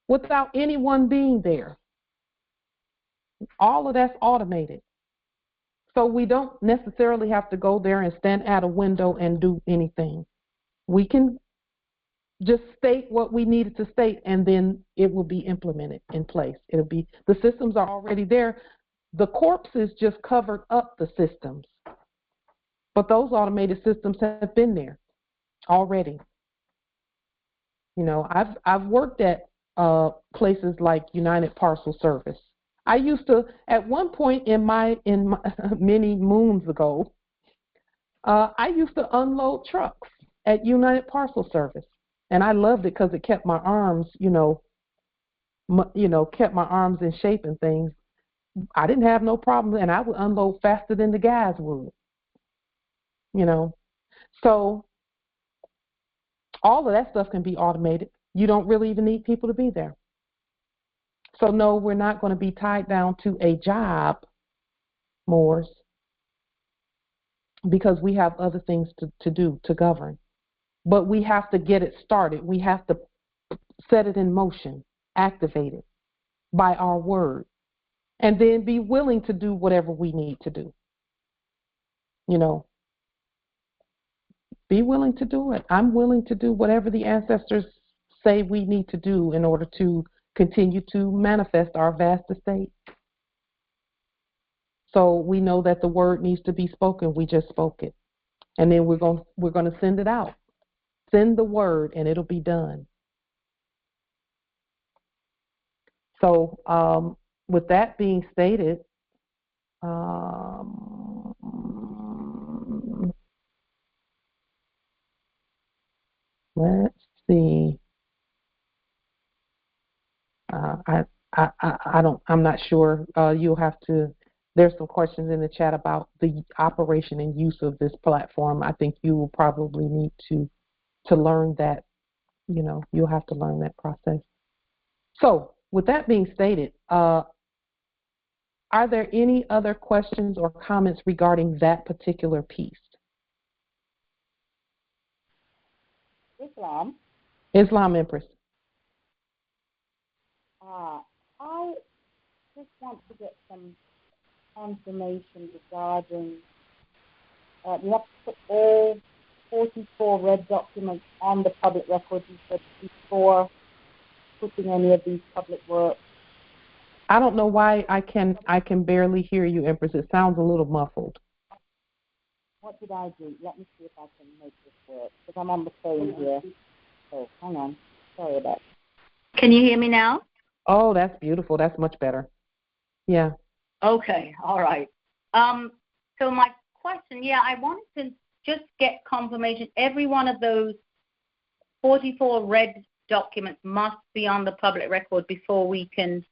without anyone being there. All of that's automated. So we don't necessarily have to go there and stand at a window and do anything. We can just state what we needed to state, and then it will be implemented in place. The systems are already there. The corpses just covered up the systems. But those automated systems have been there already. You know, I've worked at places like United Parcel Service. I used to, at one point in my many moons ago, I used to unload trucks at United Parcel Service, and I loved it because it kept my arms, kept my arms in shape and things. I didn't have no problem, and I would unload faster than the guys would. So all of that stuff can be automated. You don't really even need people to be there. So no, we're not going to be tied down to a job, Moors, because we have other things to do, to govern. But we have to get it started. We have to set it in motion, activate it by our word, and then be willing to do whatever we need to do. Be willing to do it. I'm willing to do whatever the ancestors say we need to do in order to continue to manifest our vast estate. So we know that the word needs to be spoken. We just spoke it. And then we're going to send it out. Send the word and it'll be done. So with that being stated, let's see. I'm not sure. You'll have to. There's some questions in the chat about the operation and use of this platform. I think you will probably need to learn that. You'll have to learn that process. So, with that being stated, are there any other questions or comments regarding that particular piece? Islam Empress. I just want to get some information regarding, you have to put all 44 red documents on the public record, you said, before putting any of these public works. I don't know why I can barely hear you, Empress. It sounds a little muffled. What did I do? Let me see if I can make this work, because I'm on the phone here. Oh, hang on. Sorry about that. Can you hear me now? Oh, that's beautiful. That's much better. Yeah. Okay. All right. So my question, I wanted to just get confirmation. Every one of those 44 red documents must be on the public record before we can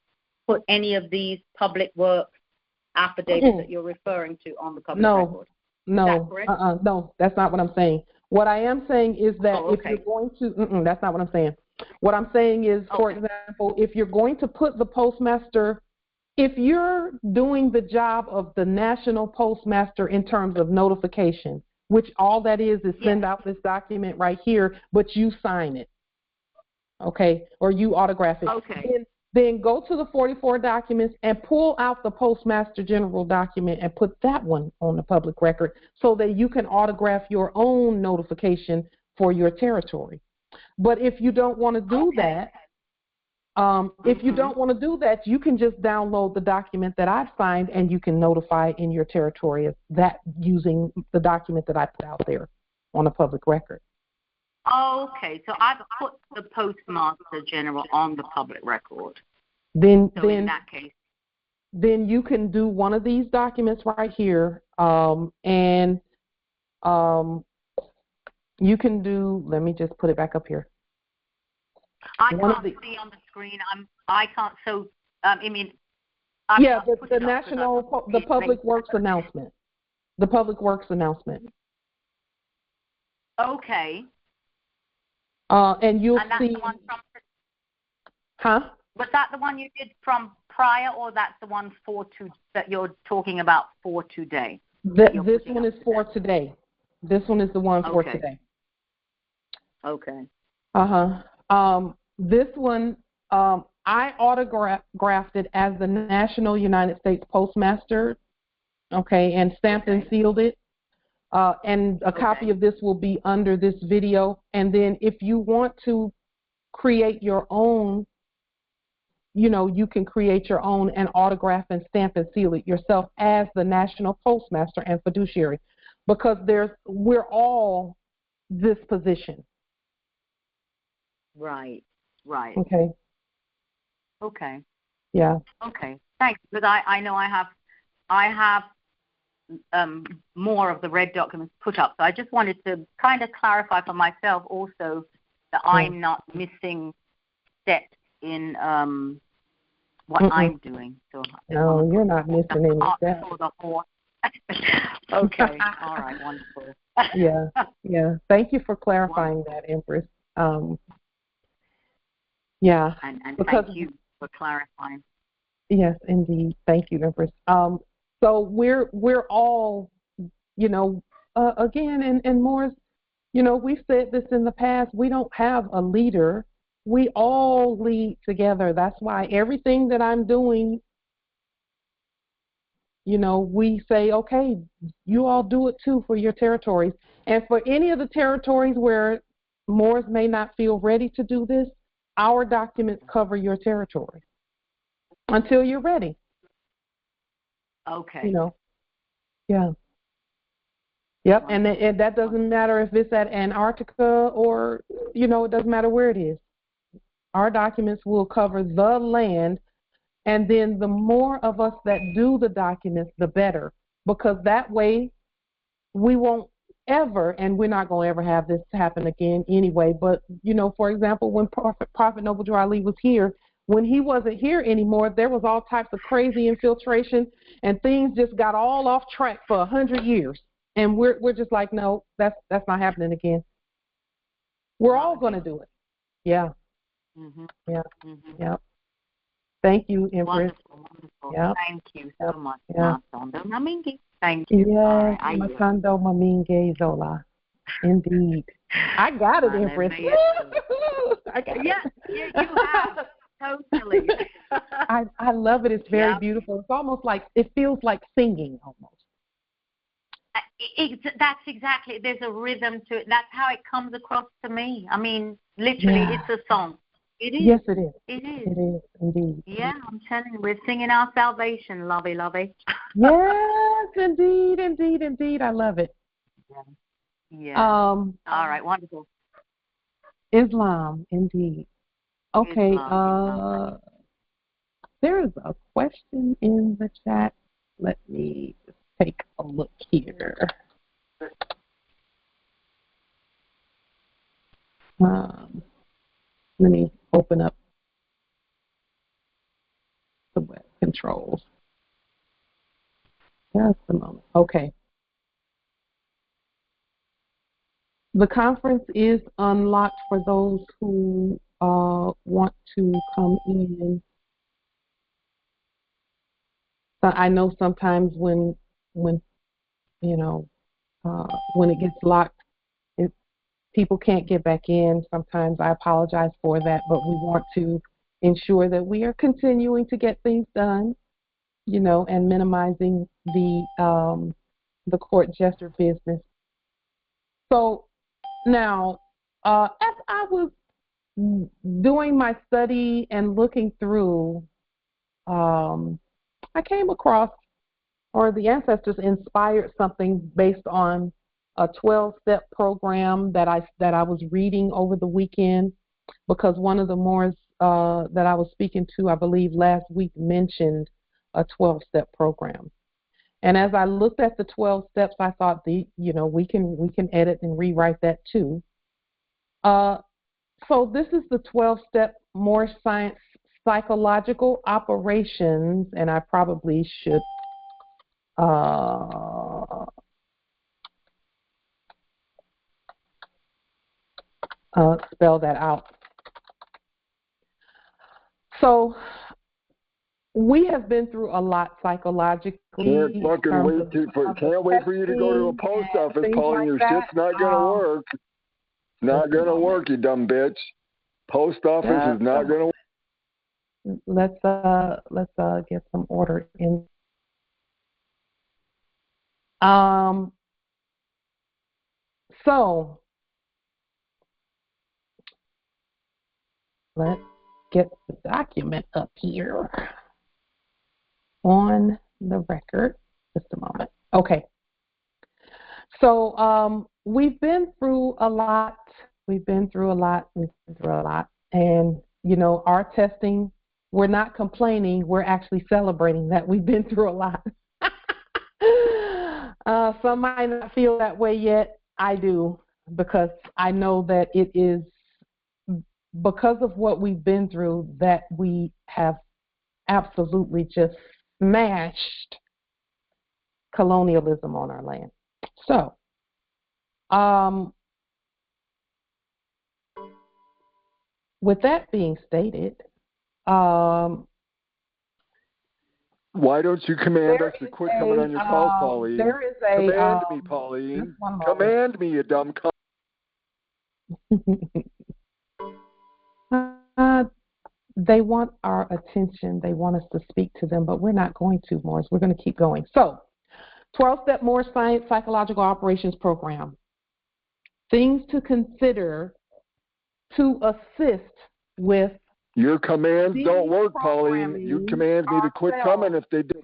put any of these public works affidavits that you're referring to on the public record. No, that's not what I'm saying. What I am saying is that if you're going to, that's not what I'm saying. What I'm saying is, for example, if you're going to put the postmaster, if you're doing the job of the national postmaster in terms of notification, which all that is send out this document right here, but you sign it, or you autograph it. Then go to the 44 documents and pull out the Postmaster General document and put that one on the public record so that you can autograph your own notification for your territory. But if you don't want to do that, you can just download the document that I've signed and you can notify in your territory of that using the document that I put out there on the public record. Okay, so I've put the Postmaster General on the public record. Then in that case, then you can do one of these documents right here, and you can do. Let me just put it back up here. I can't see on the screen. I can't. So I mean, yeah, the national, the public works announcement. The public works announcement. Okay. And you'll and that's see. The one from, huh? Was that the one you did from prior, or that's the one that you're talking about for today? This one is for today. This one is the one for today. Okay. This one, I autographed it as the National United States Postmaster, and stamped and sealed it. And a copy of this will be under this video. And then if you want to create your own, you can create your own and autograph and stamp and seal it yourself as the National Postmaster and Fiduciary, because we're all this position. Right. Okay. Yeah. Okay. Thanks. Because I know I have more of the red documents put up. So I just wanted to kind of clarify for myself also that I'm not missing steps in what I'm doing. So no, you're not missing any steps. Okay. All right. Wonderful. Yeah. Thank you for clarifying that, Empress. Yeah. And thank you for clarifying. Yes, indeed. Thank you, Empress. So we're all, again, and Morris, we've said this in the past, we don't have a leader. We all lead together. That's why everything that I'm doing, we say, okay, you all do it too for your territories. And for any of the territories where Morris may not feel ready to do this, our documents cover your territory until you're ready. Okay. Yeah. Yep, and that doesn't matter if it's at Antarctica or, it doesn't matter where it is. Our documents will cover the land, and then the more of us that do the documents, the better, because that way we won't ever, and we're not going to ever have this happen again anyway, but, for example, when Prophet Noble Drew Ali was here, when he wasn't here anymore, there was all types of crazy infiltration, and things just got all off track for 100 years. And we're just like, no, that's not happening again. We're all going to do it. Yeah. Yeah. Yeah. Thank you, Empress. Wonderful. Yep. Thank you so much. Yeah. Thank you. Yes, Matando Maminge Zola. Indeed. I got it, Empress. I got it. Yeah, you have. Totally. I love it. It's very beautiful. It's almost like, it feels like singing almost. That's exactly, there's a rhythm to it. That's how it comes across to me. I mean, literally, it's a song. It is. Yes, it is. It is. It is, indeed. Yeah, I'm telling you, we're singing our salvation, lovey. Yes, indeed, indeed, indeed. I love it. Yeah. All right, wonderful. Islam, indeed. Okay, Islam. there is a question in the chat. Let me just take a look here. Let me open up the web controls. Just a moment. Okay. The conference is unlocked for those who want to come in. So I know sometimes when it gets locked, people can't get back in. Sometimes I apologize for that, but we want to ensure that we are continuing to get things done, and minimizing the court jester business. So now, as I was doing my study and looking through, I came across, or the ancestors inspired something based on a 12-step program that I was reading over the weekend, because one of the Moors that I was speaking to, I believe last week, mentioned a 12-step program. And as I looked at the 12 steps, I thought, we can edit and rewrite that too. So this is the 12-step Moorish science psychological operations, and I probably should spell that out. So we have been through a lot psychologically. Can't fucking wait can't wait for you to go to a post office, Pauline. Your shit's not gonna work. It's not gonna work, you dumb bitch. Post office is not gonna work. Let's get some order in. So let's get the document up here on the record. Just a moment. Okay. So we've been through a lot. And, you know, our testing, we're not complaining. We're actually celebrating that we've been through a lot. Some might not feel that way yet. I do, because I know that it is because of what we've been through that we have absolutely just smashed colonialism on our land. So, with that being stated, why don't you command us to quit coming on your calls, Pauline? There is a command me, Pauline. Command me, you dumb cunt. They want our attention. They want us to speak to them, but we're not going to, Morris. We're going to keep going. So, 12-step Moorish Science Psychological Operations Program. Things to consider to assist with. Your commands don't work, Pauline. You command me to quit coming if they do.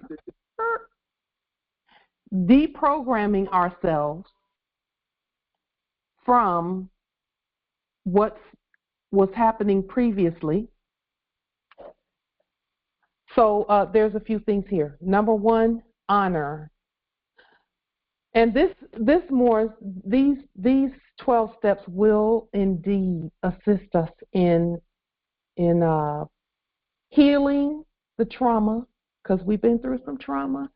Deprogramming ourselves from what was happening previously. So there's a few things here. Number one, honor. And these 12 steps will indeed assist us in healing the trauma, because we've been through some trauma,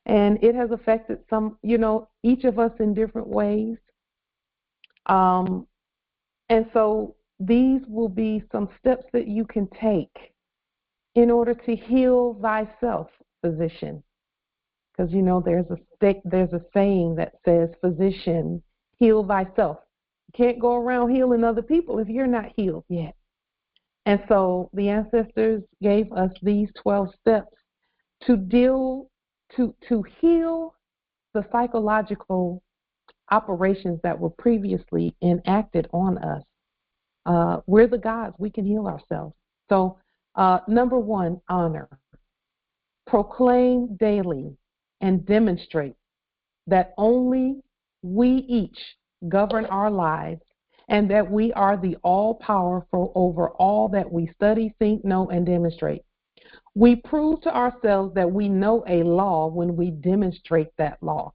and it has affected some, each of us in different ways. And so these will be some steps that you can take in order to heal thyself, physician. Because, there's a saying that says, physician, heal thyself. You can't go around healing other people if you're not healed yet. And so the ancestors gave us these 12 steps to heal the psychological operations that were previously enacted on us. We're the gods. We can heal ourselves. So, number one, honor. Proclaim daily and demonstrate that only we each govern our lives, and that we are the all-powerful over all that we study, think, know, and demonstrate. We prove to ourselves that we know a law when we demonstrate that law.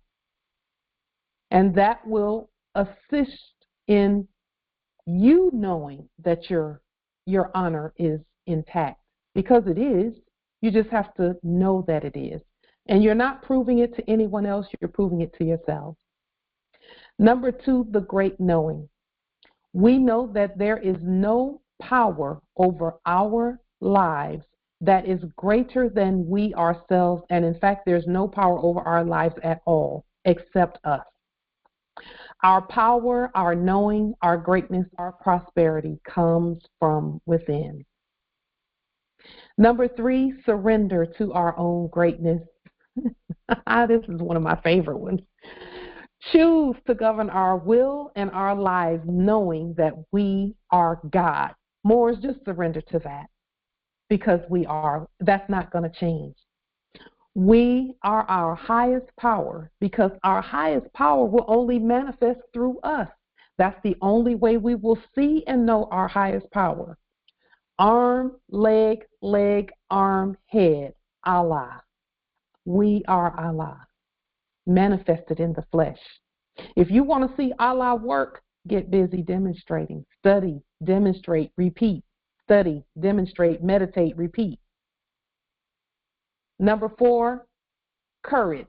And that will assist in you knowing that your honor is intact. Because it is, you just have to know that it is. And you're not proving it to anyone else, you're proving it to yourself. Number two, the great knowing. We know that there is no power over our lives that is greater than we ourselves, and in fact, there's no power over our lives at all except us. Our power, our knowing, our greatness, our prosperity comes from within. Number three, surrender to our own greatness. This is one of my favorite ones. Choose to govern our will and our lives, knowing that we are God. More is just surrender to that, because we are. That's not going to change. We are our highest power, because our highest power will only manifest through us. That's the only way we will see and know our highest power. Arm, leg, arm, head. Allah. We are Allah, manifested in the flesh. If you want to see Allah work, get busy demonstrating. Study, demonstrate, repeat. study, demonstrate, meditate, repeat. Number 4, courage.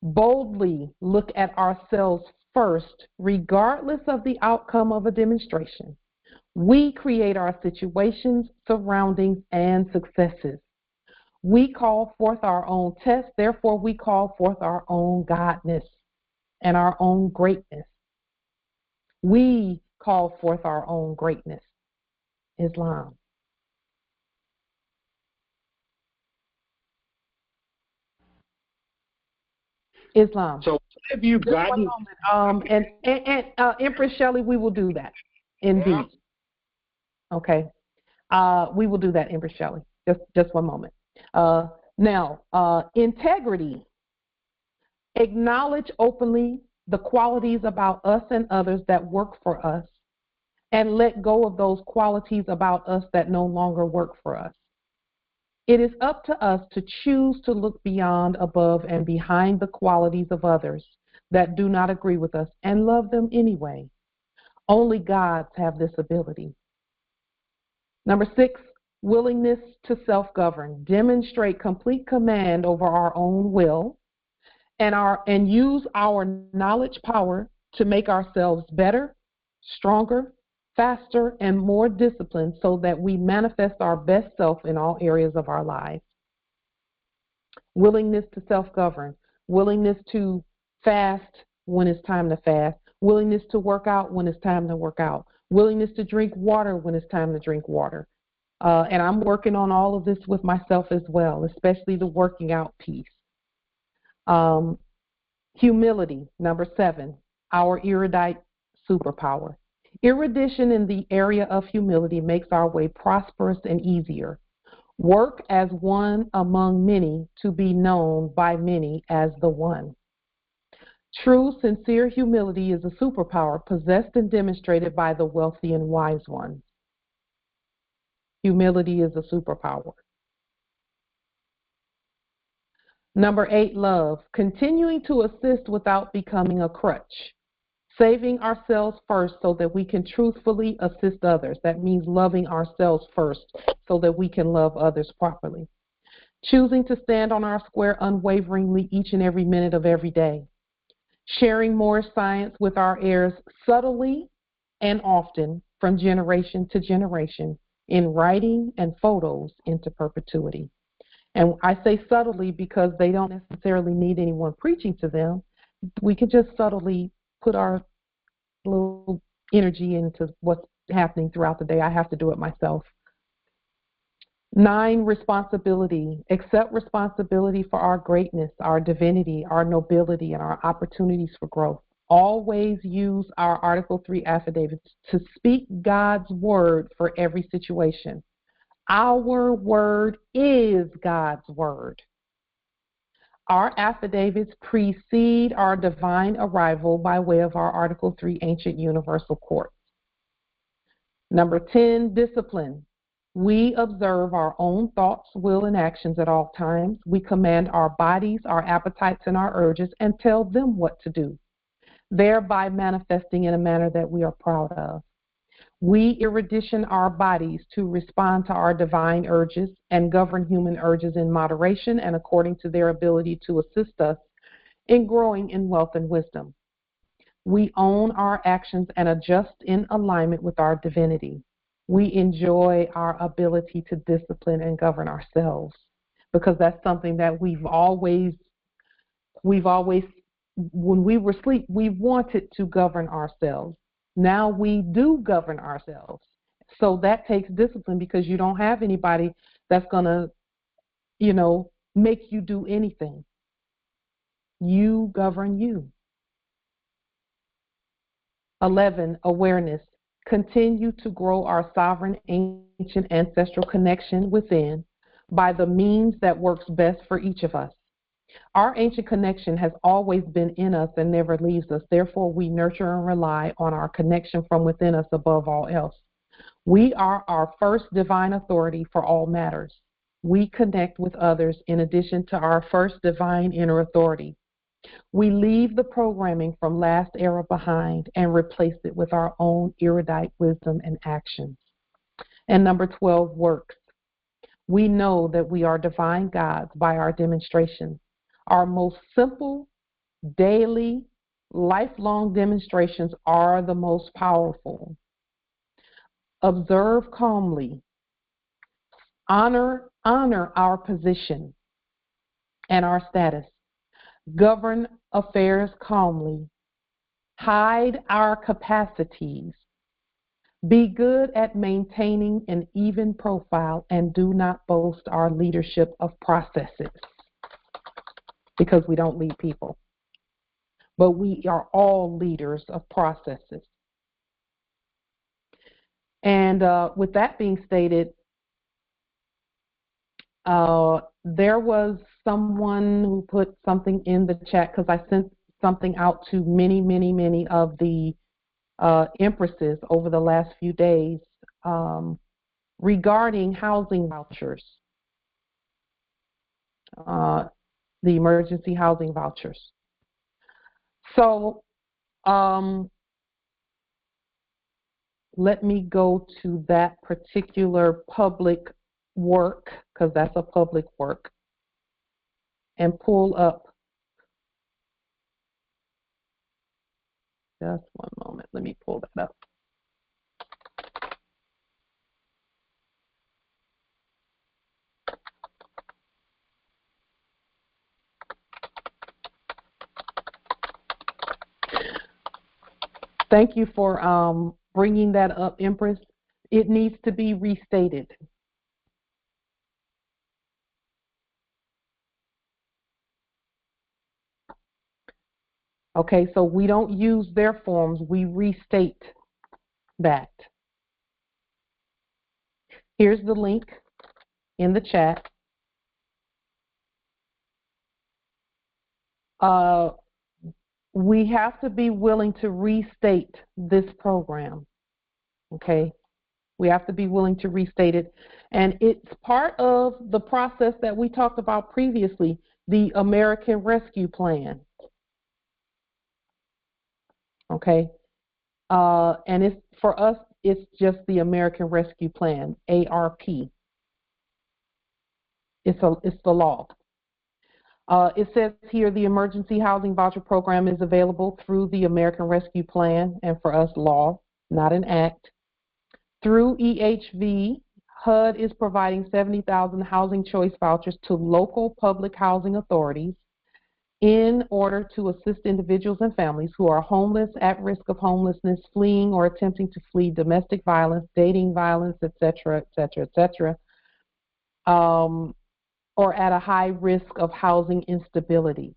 Boldly look at ourselves first, regardless of the outcome of a demonstration. We create our situations, surroundings, and successes. We call forth our own tests, therefore we call forth our own godness and our own greatness. We call forth our own greatness. Islam. Islam. So have you gotten... And Empress Shelley, we will do that. Indeed. Okay. We will do that, Empress Shelley. Just one moment. Now, integrity. Acknowledge openly the qualities about us and others that work for us, and let go of those qualities about us that no longer work for us. It is up to us to choose to look beyond, above, and behind the qualities of others that do not agree with us and love them anyway. Only gods have this ability. Number 6, willingness to self-govern. Demonstrate complete command over our own will and use our knowledge power to make ourselves better, stronger, faster, and more disciplined so that we manifest our best self in all areas of our lives. Willingness to self-govern, willingness to fast when it's time to fast, willingness to work out when it's time to work out, willingness to drink water when it's time to drink water. And I'm working on all of this with myself as well, especially the working out piece. Humility, number 7, our erudite superpower. Erudition in the area of humility makes our way prosperous and easier. Work as one among many to be known by many as the one. True, sincere humility is a superpower possessed and demonstrated by the wealthy and wise ones. Humility is a superpower. Number 8, love. Continuing to assist without becoming a crutch. Saving ourselves first so that we can truthfully assist others. That means loving ourselves first so that we can love others properly. Choosing to stand on our square unwaveringly each and every minute of every day. Sharing Moorish science with our heirs subtly and often from generation to generation in writing and photos into perpetuity. And I say subtly because they don't necessarily need anyone preaching to them. We can just subtly put our little energy into what's happening throughout the day. I have to do it myself. 9, responsibility. Accept responsibility for our greatness, our divinity, our nobility, and our opportunities for growth. Always use our Article 3 affidavits to speak God's word for every situation. Our word is God's word. Our affidavits precede our divine arrival by way of our Article 3 ancient universal court. Number 10, discipline. We observe our own thoughts, will, and actions at all times. We command our bodies, our appetites, and our urges and tell them what to do, thereby manifesting in a manner that we are proud of. We erudition our bodies to respond to our divine urges and govern human urges in moderation and according to their ability to assist us in growing in wealth and wisdom. We own our actions and adjust in alignment with our divinity. We enjoy our ability to discipline and govern ourselves because that's something that we've always, when we were asleep, we wanted to govern ourselves. Now we do govern ourselves. So that takes discipline because you don't have anybody that's going to, make you do anything. You govern you. 11, awareness. Continue to grow our sovereign, ancient, ancestral connection within by the means that works best for each of us. Our ancient connection has always been in us and never leaves us. Therefore, we nurture and rely on our connection from within us above all else. We are our first divine authority for all matters. We connect with others in addition to our first divine inner authority. We leave the programming from last era behind and replace it with our own erudite wisdom and actions. And number 12, works. We know that we are divine gods by our demonstrations. Our most simple, daily, lifelong demonstrations are the most powerful. Observe calmly. Honor our position and our status. Govern affairs calmly. Hide our capacities. Be good at maintaining an even profile and do not boast our leadership of processes, because we don't lead people. But we are all leaders of processes. And with that being stated, there was someone who put something in the chat, because I sent something out to many of the empresses over the last few days regarding housing vouchers, the emergency housing vouchers. So let me go to that particular public work, because that's a public work, and pull up. Just one moment. Let me pull that up. Thank you for bringing that up, Empress. It needs to be restated. Okay, so we don't use their forms, we restate that. Here's the link in the chat. We have to be willing to restate this program, okay? We have to be willing to restate it. And it's part of the process that we talked about previously, the American Rescue Plan, okay? And it's, for us, it's just the American Rescue Plan, ARP. It's the law. It says here the Emergency Housing Voucher Program is available through the American Rescue Plan, and for us, law, not an act. Through EHV, HUD is providing 70,000 housing choice vouchers to local public housing authorities in order to assist individuals and families who are homeless, at risk of homelessness, fleeing or attempting to flee domestic violence, dating violence, etc., or at a high risk of housing instability.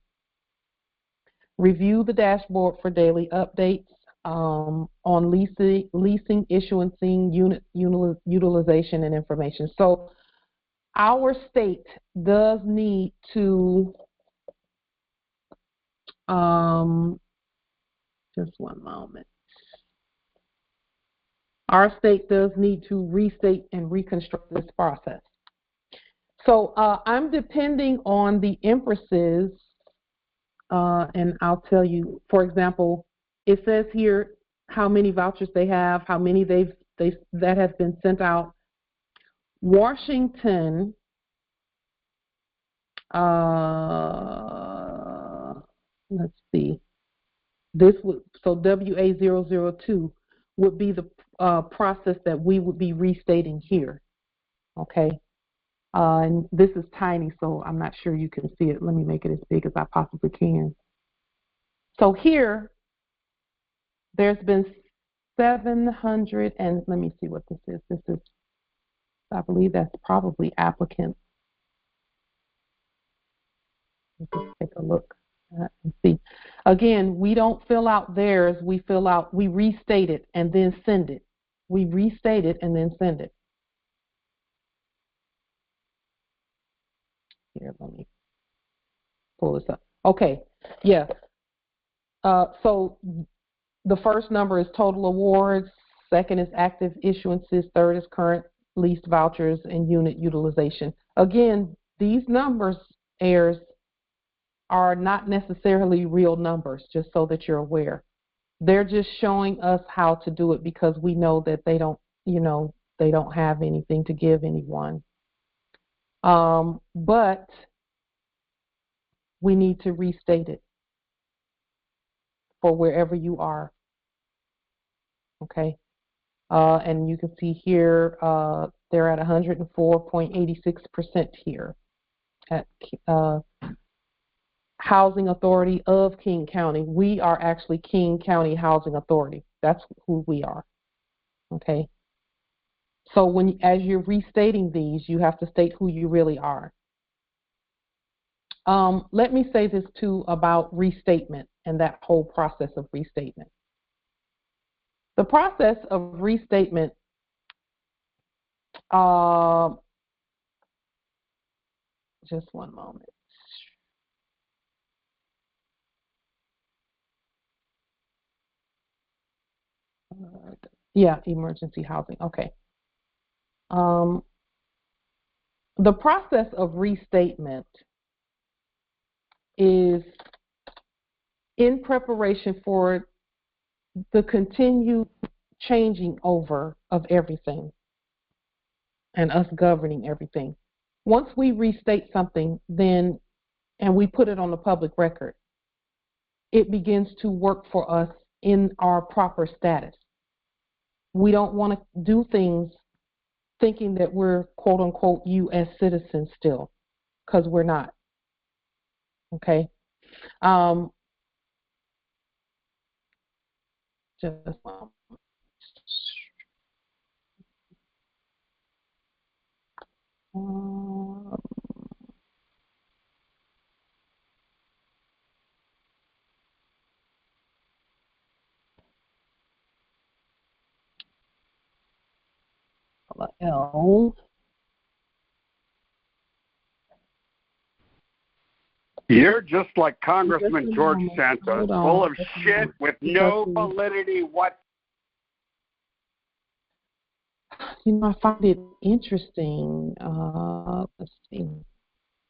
Review the dashboard for daily updates on leasing, issuancing, unit utilization, and information. So our state does need to, just one moment. Our state does need to restate and reconstruct this process. So I'm depending on the empresses, and I'll tell you, for example, it says here how many vouchers they have, how many that have been sent out. Washington, let's see, this would, so WA002 would be the process that we would be restating here, okay? And this is tiny, so I'm not sure you can see it. Let me make it as big as I possibly can. So here, there's been 700, and let me see what this is. This is, I believe that's probably applicants. Let's just take a look and see. Again, we don't fill out theirs. We restate it and then send it. We restate it and then send it. Here, let me pull this up. Okay, yeah. So the first number is total awards, second is active issuances, third is current leased vouchers, and unit utilization. Again, these numbers, heirs, are not necessarily real numbers, just so that you're aware. They're just showing us how to do it, because we know that they don't They don't have anything to give anyone. But we need to restate it for wherever you are. Okay. And you can see here they're at 104.86% here at Housing Authority of King County. We are actually King County Housing Authority. That's who we are. Okay. So as you're restating these, you have to state who you really are. Let me say this too about restatement and that whole process of restatement. The process of restatement just one moment. Yeah, emergency housing. Okay. The process of restatement is in preparation for the continued changing over of everything and us governing everything. Once we restate something, then, and we put it on the public record, it begins to work for us in our proper status. We don't want to do things thinking that we're quote unquote U.S. citizens still, because we're not. Okay. Just L. You're just like Congressman George Santos, full of shit with no validity what. You know, I find it interesting. Let's see.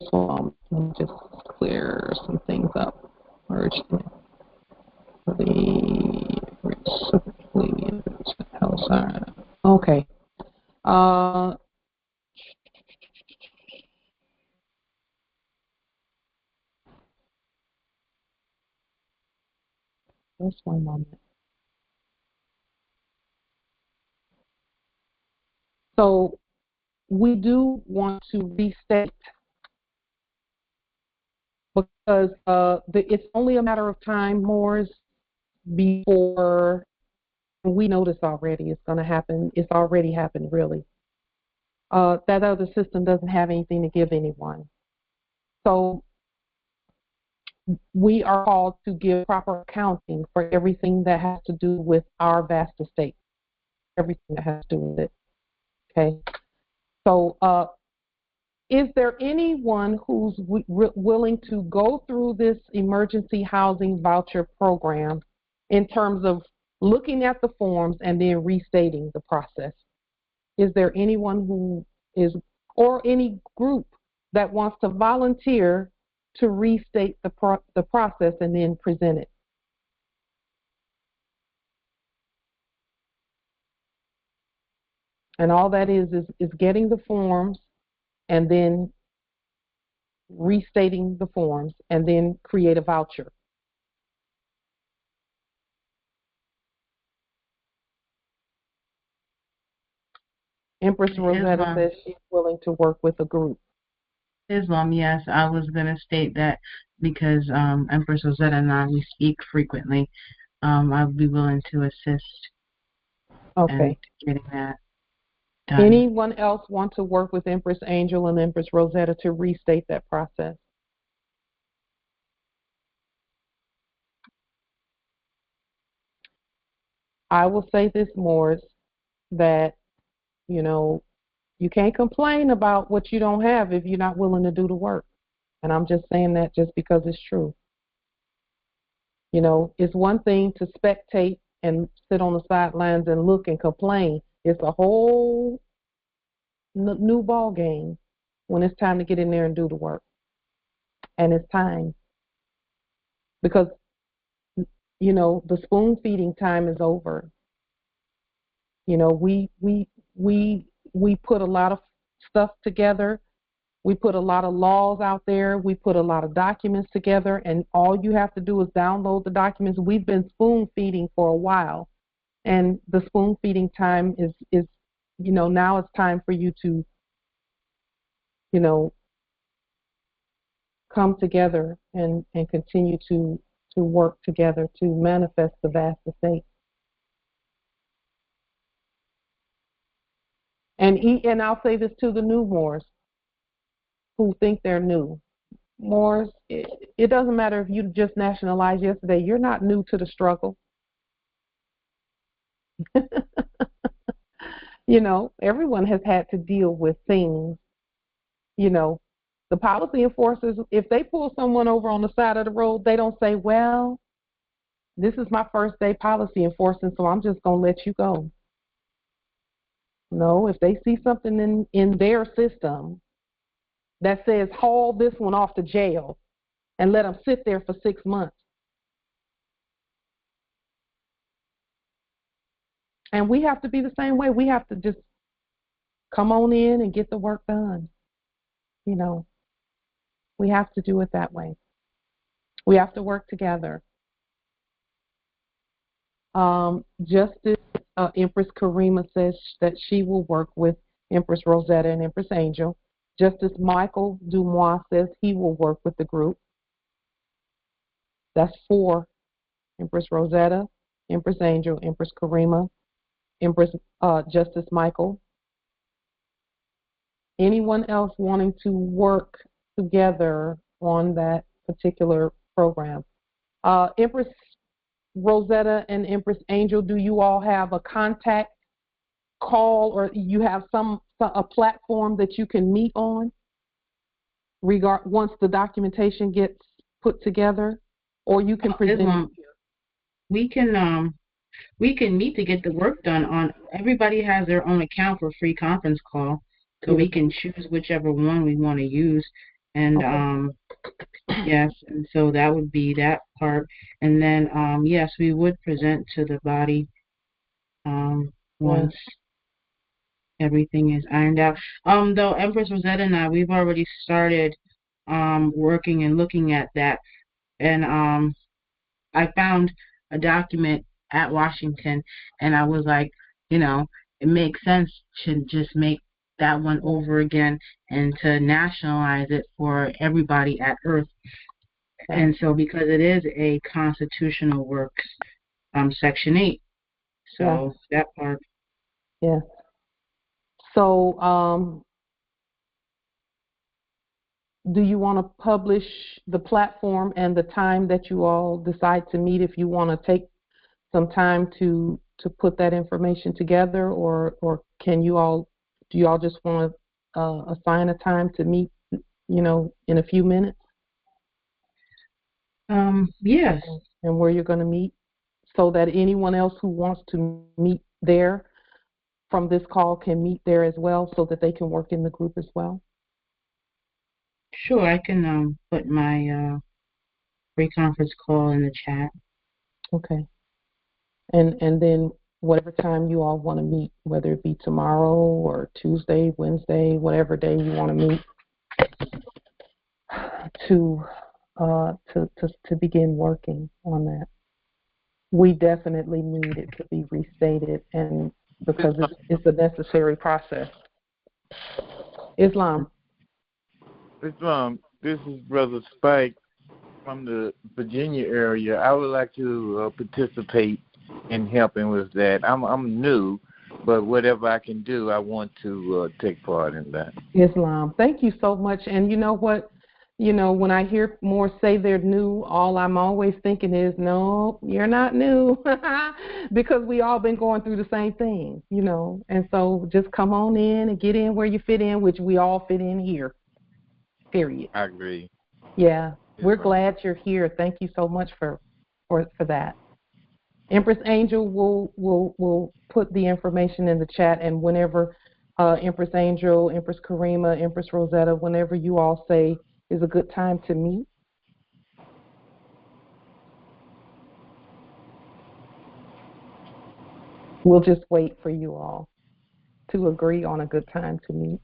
So, let me just clear some things up. Merge okay. Just one moment. So we do want to restate because it's only a matter of time, Moors, before we know this already. It's going to happen. It's already happened, really. That other system doesn't have anything to give anyone. So we are called to give proper accounting for everything that has to do with our vast estate, everything that has to do with it. Okay. So is there anyone who's willing to go through this emergency housing voucher program in terms of looking at the forms and then restating the process? Is there anyone who is, or any group that wants to volunteer to restate the process and then present it? And all that is getting the forms and then restating the forms and then create a voucher. Empress Rosetta says she's willing to work with a group. Islam, yes, I was going to state that because Empress Rosetta and I, we speak frequently. I'd be willing to assist. Okay. In getting that done. Anyone else want to work with Empress Angel and Empress Rosetta to restate that process? I will say this, Moors, that, you know, you can't complain about what you don't have if you're not willing to do the work. And I'm just saying that just because it's true. You know, it's one thing to spectate and sit on the sidelines and look and complain. It's a whole new ball game when it's time to get in there and do the work. And it's time. Because, you know, the spoon feeding time is over. You know, we we put a lot of stuff together. We put a lot of laws out there. We put a lot of documents together, and all you have to do is download the documents. We've been spoon feeding for a while, and the spoon feeding time is now it's time for you to come together and continue to work together to manifest the vast estate. And I'll say this to the new Moors who think they're new. Moors, it doesn't matter if you just nationalized yesterday. You're not new to the struggle. Everyone has had to deal with things. The policy enforcers, if they pull someone over on the side of the road, they don't say, well, this is my first day policy enforcing, so I'm just going to let you go. No, if they see something in their system that says haul this one off to jail and let them sit there for 6 months. And we have to be the same way. We have to just come on in and get the work done. We have to do it that way. We have to work together. Justice Empress Karima says that she will work with Empress Rosetta and Empress Angel. Justice Michael Dumois says he will work with the group. That's 4. Empress Rosetta, Empress Angel, Empress Karima, Empress Justice Michael. Anyone else wanting to work together on that particular program? Empress Rosetta and Empress Angel, do you all have a contact call, or you have a platform that you can meet on once the documentation gets put together, or you can present? We can meet to get the work done. On everybody has their own account for free conference call, so we can choose whichever one we want to use. And yes, and so that would be that part. And then yes, we would present to the body once everything is ironed out. Though Empress Rosetta and I, we've already started working and looking at that. And I found a document at Washington, and I was like, it makes sense to just make that one over again and to nationalize it for everybody at Earth. And so because it is a constitutional works, Section 8. So that part. Yes. So do you want to publish the platform and the time that you all decide to meet, if you want to take some time to put that information together, or do you all just want to assign a time to meet, in a few minutes? Yes. And where you're going to meet, so that anyone else who wants to meet there from this call can meet there as well, so that they can work in the group as well. Sure, I can put my free conference call in the chat. Okay. And then whatever time you all want to meet, whether it be tomorrow or Tuesday, Wednesday, whatever day you want to meet, to begin working on that. We definitely need it to be restated, and because it's a necessary process. Islam, this is Brother Spike from the Virginia area. I would like to participate in helping with that. I'm new, but whatever I can do, I want to take part in that. Islam, thank you so much. And you know what? When I hear more say they're new, all I'm always thinking is, no, you're not new, because we all been going through the same thing, And so just come on in and get in where you fit in, which we all fit in here. Period. I agree. Yeah, we're glad you're here. Thank you so much for that. Empress Angel will put the information in the chat, and whenever Empress Angel, Empress Karima, Empress Rosetta, whenever you all say is a good time to meet, we'll just wait for you all to agree on a good time to meet.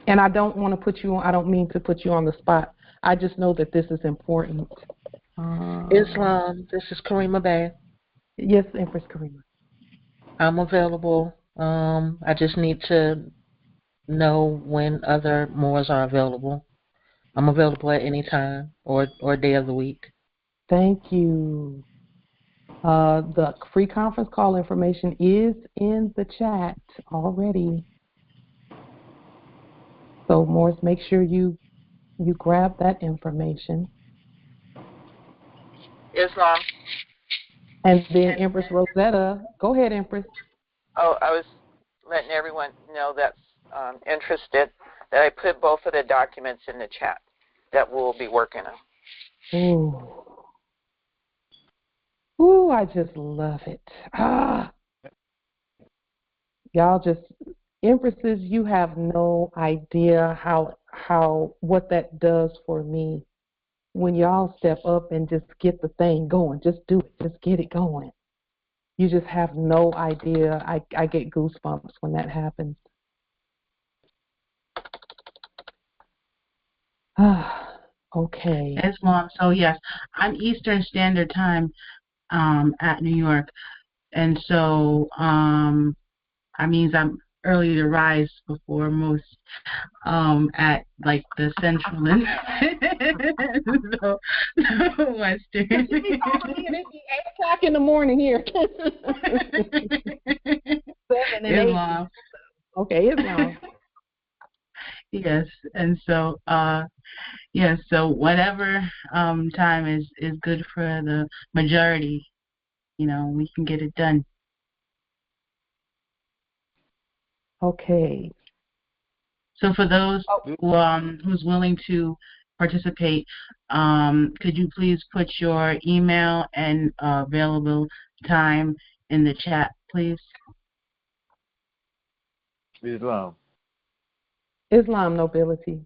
And I don't want to put you on, I don't mean to put you on the spot. I just know that this is important. Islam, this is Karima Bay. Yes, Empress Karima. I'm available. I just need to know when other Moors are available. I'm available at any time or day of the week. Thank you. The free conference call information is in the chat already. So, Moors, make sure you grab that information. Islam. And then Empress Rosetta. Go ahead, Empress. Oh, I was letting everyone know that's interested that I put both of the documents in the chat that we'll be working on. Ooh, I just love it. Y'all just, Empresses, you have no idea how what that does for me. When y'all step up and just get the thing going, just do it, just get it going. You just have no idea. I get goosebumps when that happens. Okay. Islam. So yes, I'm Eastern Standard Time at New York, and so that means I'm early to rise before most at like the Central and so Western. It'd be 8 o'clock in the morning here. 7 and Islam. 8. Okay, Islam. Yes, and so yes, so whatever time is good for the majority, we can get it done. Okay. So for those who's willing to participate, could you please put your email and available time in the chat, please? Islam nobility.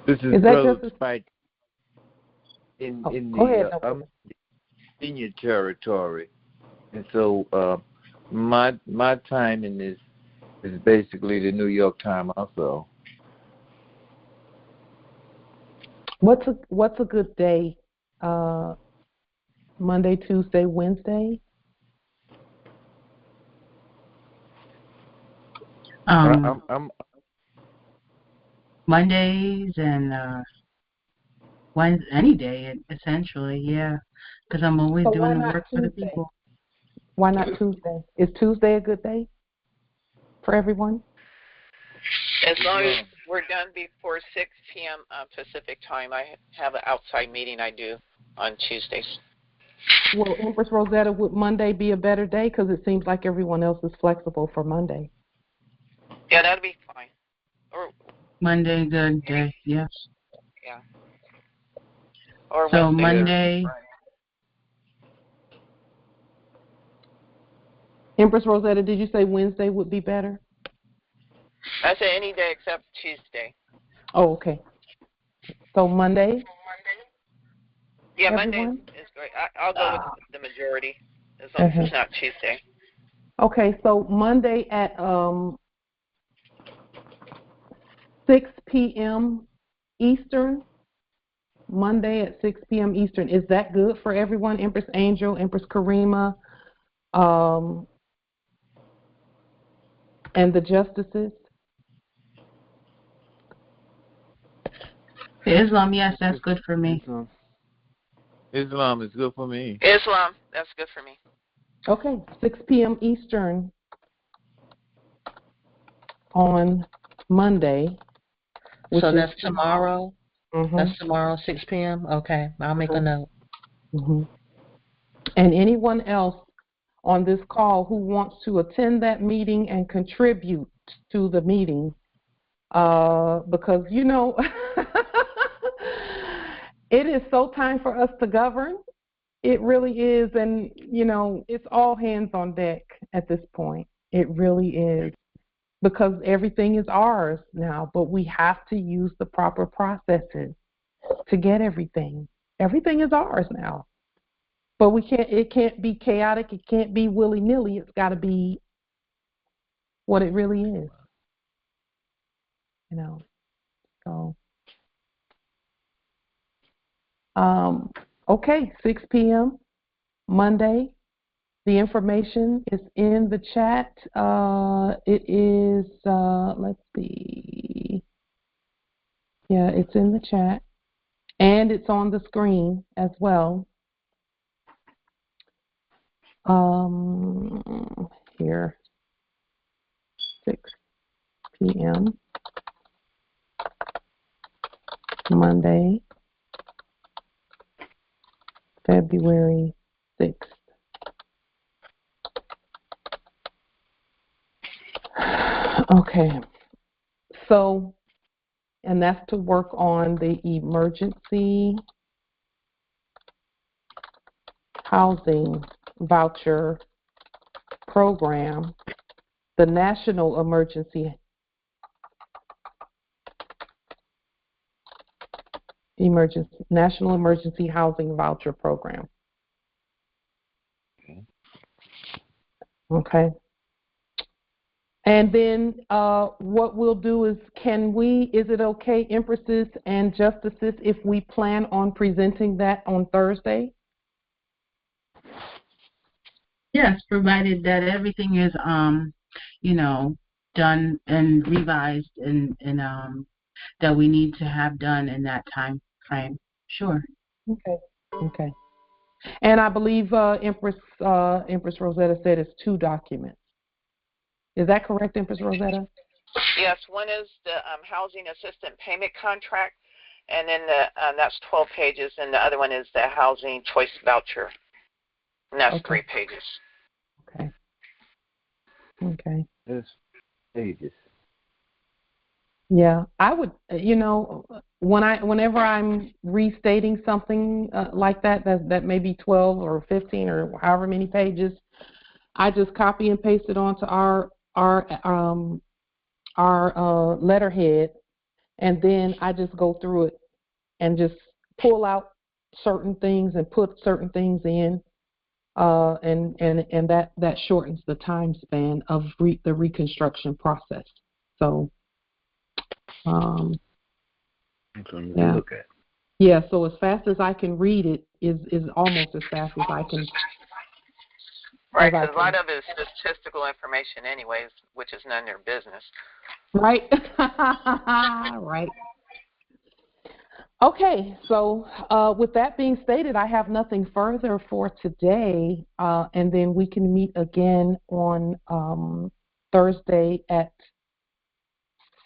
This is Brother Spike in the senior territory, and so my timing is basically the New York time also. What's a good day? Monday, Tuesday, Wednesday? Mondays and Wednesday, any day essentially, yeah, because I'm always doing the work for the people. Why not Tuesday? Is Tuesday a good day for everyone? As long as we're done before 6 p.m. Pacific time, I have an outside meeting I do on Tuesdays. Well, Empress Rosetta, would Monday be a better day? Because it seems like everyone else is flexible for Monday. Yeah, that'll be fine. Or Monday, good day, yes. Yeah. Or so Wednesday Monday. Empress Rosetta, did you say Wednesday would be better? I said any day except Tuesday. Oh, okay. So Monday? Yeah, everyone? Monday is great. I'll go with the majority as long as it's not Tuesday. Okay, so Monday at 6 p.m. Eastern. Monday at 6 p.m. Eastern. Is that good for everyone? Empress Angel, Empress Karima, and the justices? Islam, yes, that's good for me. Islam is good for me. Islam, that's good for me. Okay, 6 p.m. Eastern on Monday. So that's tomorrow? Mm-hmm. That's tomorrow, 6 p.m.? Okay, I'll make a note. Mm-hmm. And anyone else on this call who wants to attend that meeting and contribute to the meeting, because, it is so time for us to govern. It really is. And, it's all hands on deck at this point. It really is. Because everything is ours now, but we have to use the proper processes to get everything. everything is ours now. But it can't be chaotic. It can't be willy-nilly. It's got to be what it really is. So, okay, 6 p.m. Monday. The information is in the chat. It is, let's see. Yeah, it's in the chat. And it's on the screen as well. Here, 6 p.m. Monday, February 6th. Okay, so, and that's to work on the emergency housing voucher program, the National Emergency National Emergency Housing Voucher Program. Okay. And then what we'll do is, is it okay, Empresses and Justices, if we plan on presenting that on Thursday? Yes, provided that everything is, done and revised and that we need to have done in that time frame. Sure. Okay. And I believe Empress Rosetta said it's 2 documents. Is that correct, Empress Rosetta? Yes, one is the housing assistant payment contract, and then that's 12 pages, and the other one is the housing choice voucher, and that's 3 pages. Okay. Yes, pages. Yeah, I would, whenever I'm restating something like that may be 12 or 15 or however many pages, I just copy and paste it onto our letterhead, and then I just go through it and just pull out certain things and put certain things in, and that shortens the time span of the reconstruction process. So, yeah. Look at. Yeah. So as fast as I can read it is almost as fast as I can. Right, because a lot of it is statistical information anyways, which is none of their business. Right. Right. Okay, so with that being stated, I have nothing further for today, and then we can meet again on Thursday at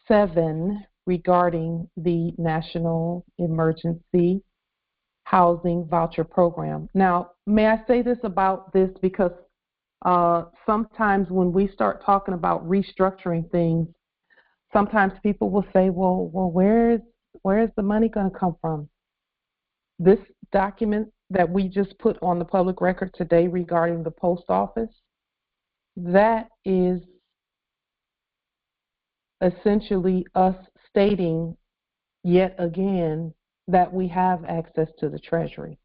7 regarding the National Emergency Housing Voucher Program. Now, may I say this about this, because sometimes when we start talking about restructuring things, sometimes people will say, well, where's the money going to come from? This document that we just put on the public record today regarding the post office, that is essentially us stating yet again that we have access to the Treasury.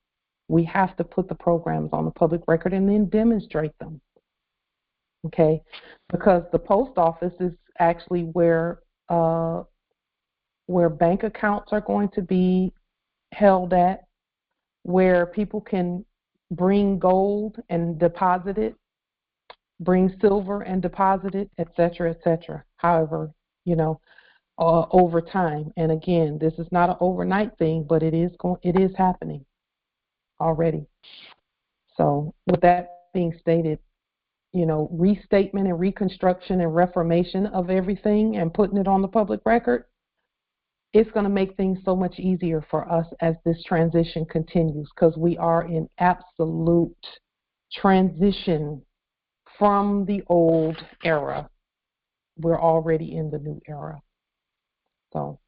We have to put the programs on the public record and then demonstrate them. Okay, because the post office is actually where bank accounts are going to be held at, where people can bring gold and deposit it, bring silver and deposit it, et cetera, however, over time. And again, this is not an overnight thing, but it is happening already. So with that being stated, restatement and reconstruction and reformation of everything and putting it on the public record, it's going to make things so much easier for us as this transition continues, because we are in absolute transition from the old era. We're already in the new era. So,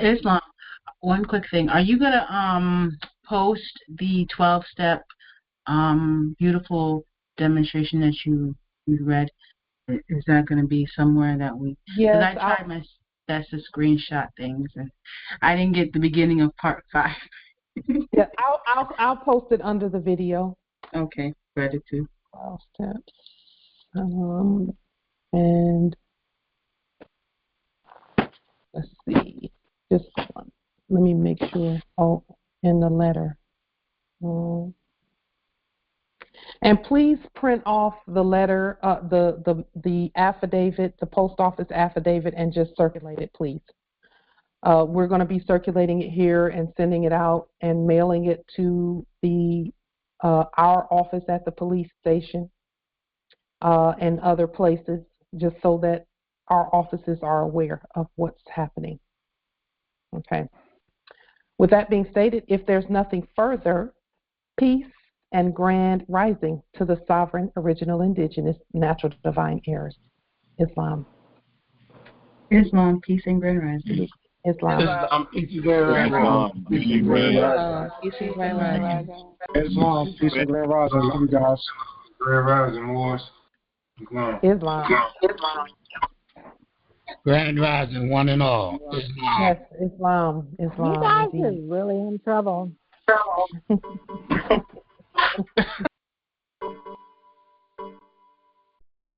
Islam, one quick thing. Are you going to post the 12-step beautiful demonstration that you read? Is that going to be somewhere that we... Yes. Because I tried my best to screenshot things, and I didn't get the beginning of part 5. Yeah, I'll post it under the video. Okay, gratitude. 12 steps. And let's see. Just one. Let me make sure. Oh, in the letter. And please print off the letter, the affidavit, the post office affidavit, and just circulate it, please. We're going to be circulating it here and sending it out and mailing it to our office at the police station and other places, just so that our offices are aware of what's happening. Okay. With that being stated, if there's nothing further, peace and grand rising to the sovereign, original, indigenous, natural, divine heirs. Islam. Islam, peace and grand rising. Islam. Peace and grand rising. Peace and grand rising. Islam, peace and grand rising. Love you guys. Grand rising, Moors. Islam. Grand rising, one and all. Islam. Yes, Islam. You guys indeed. are really in trouble.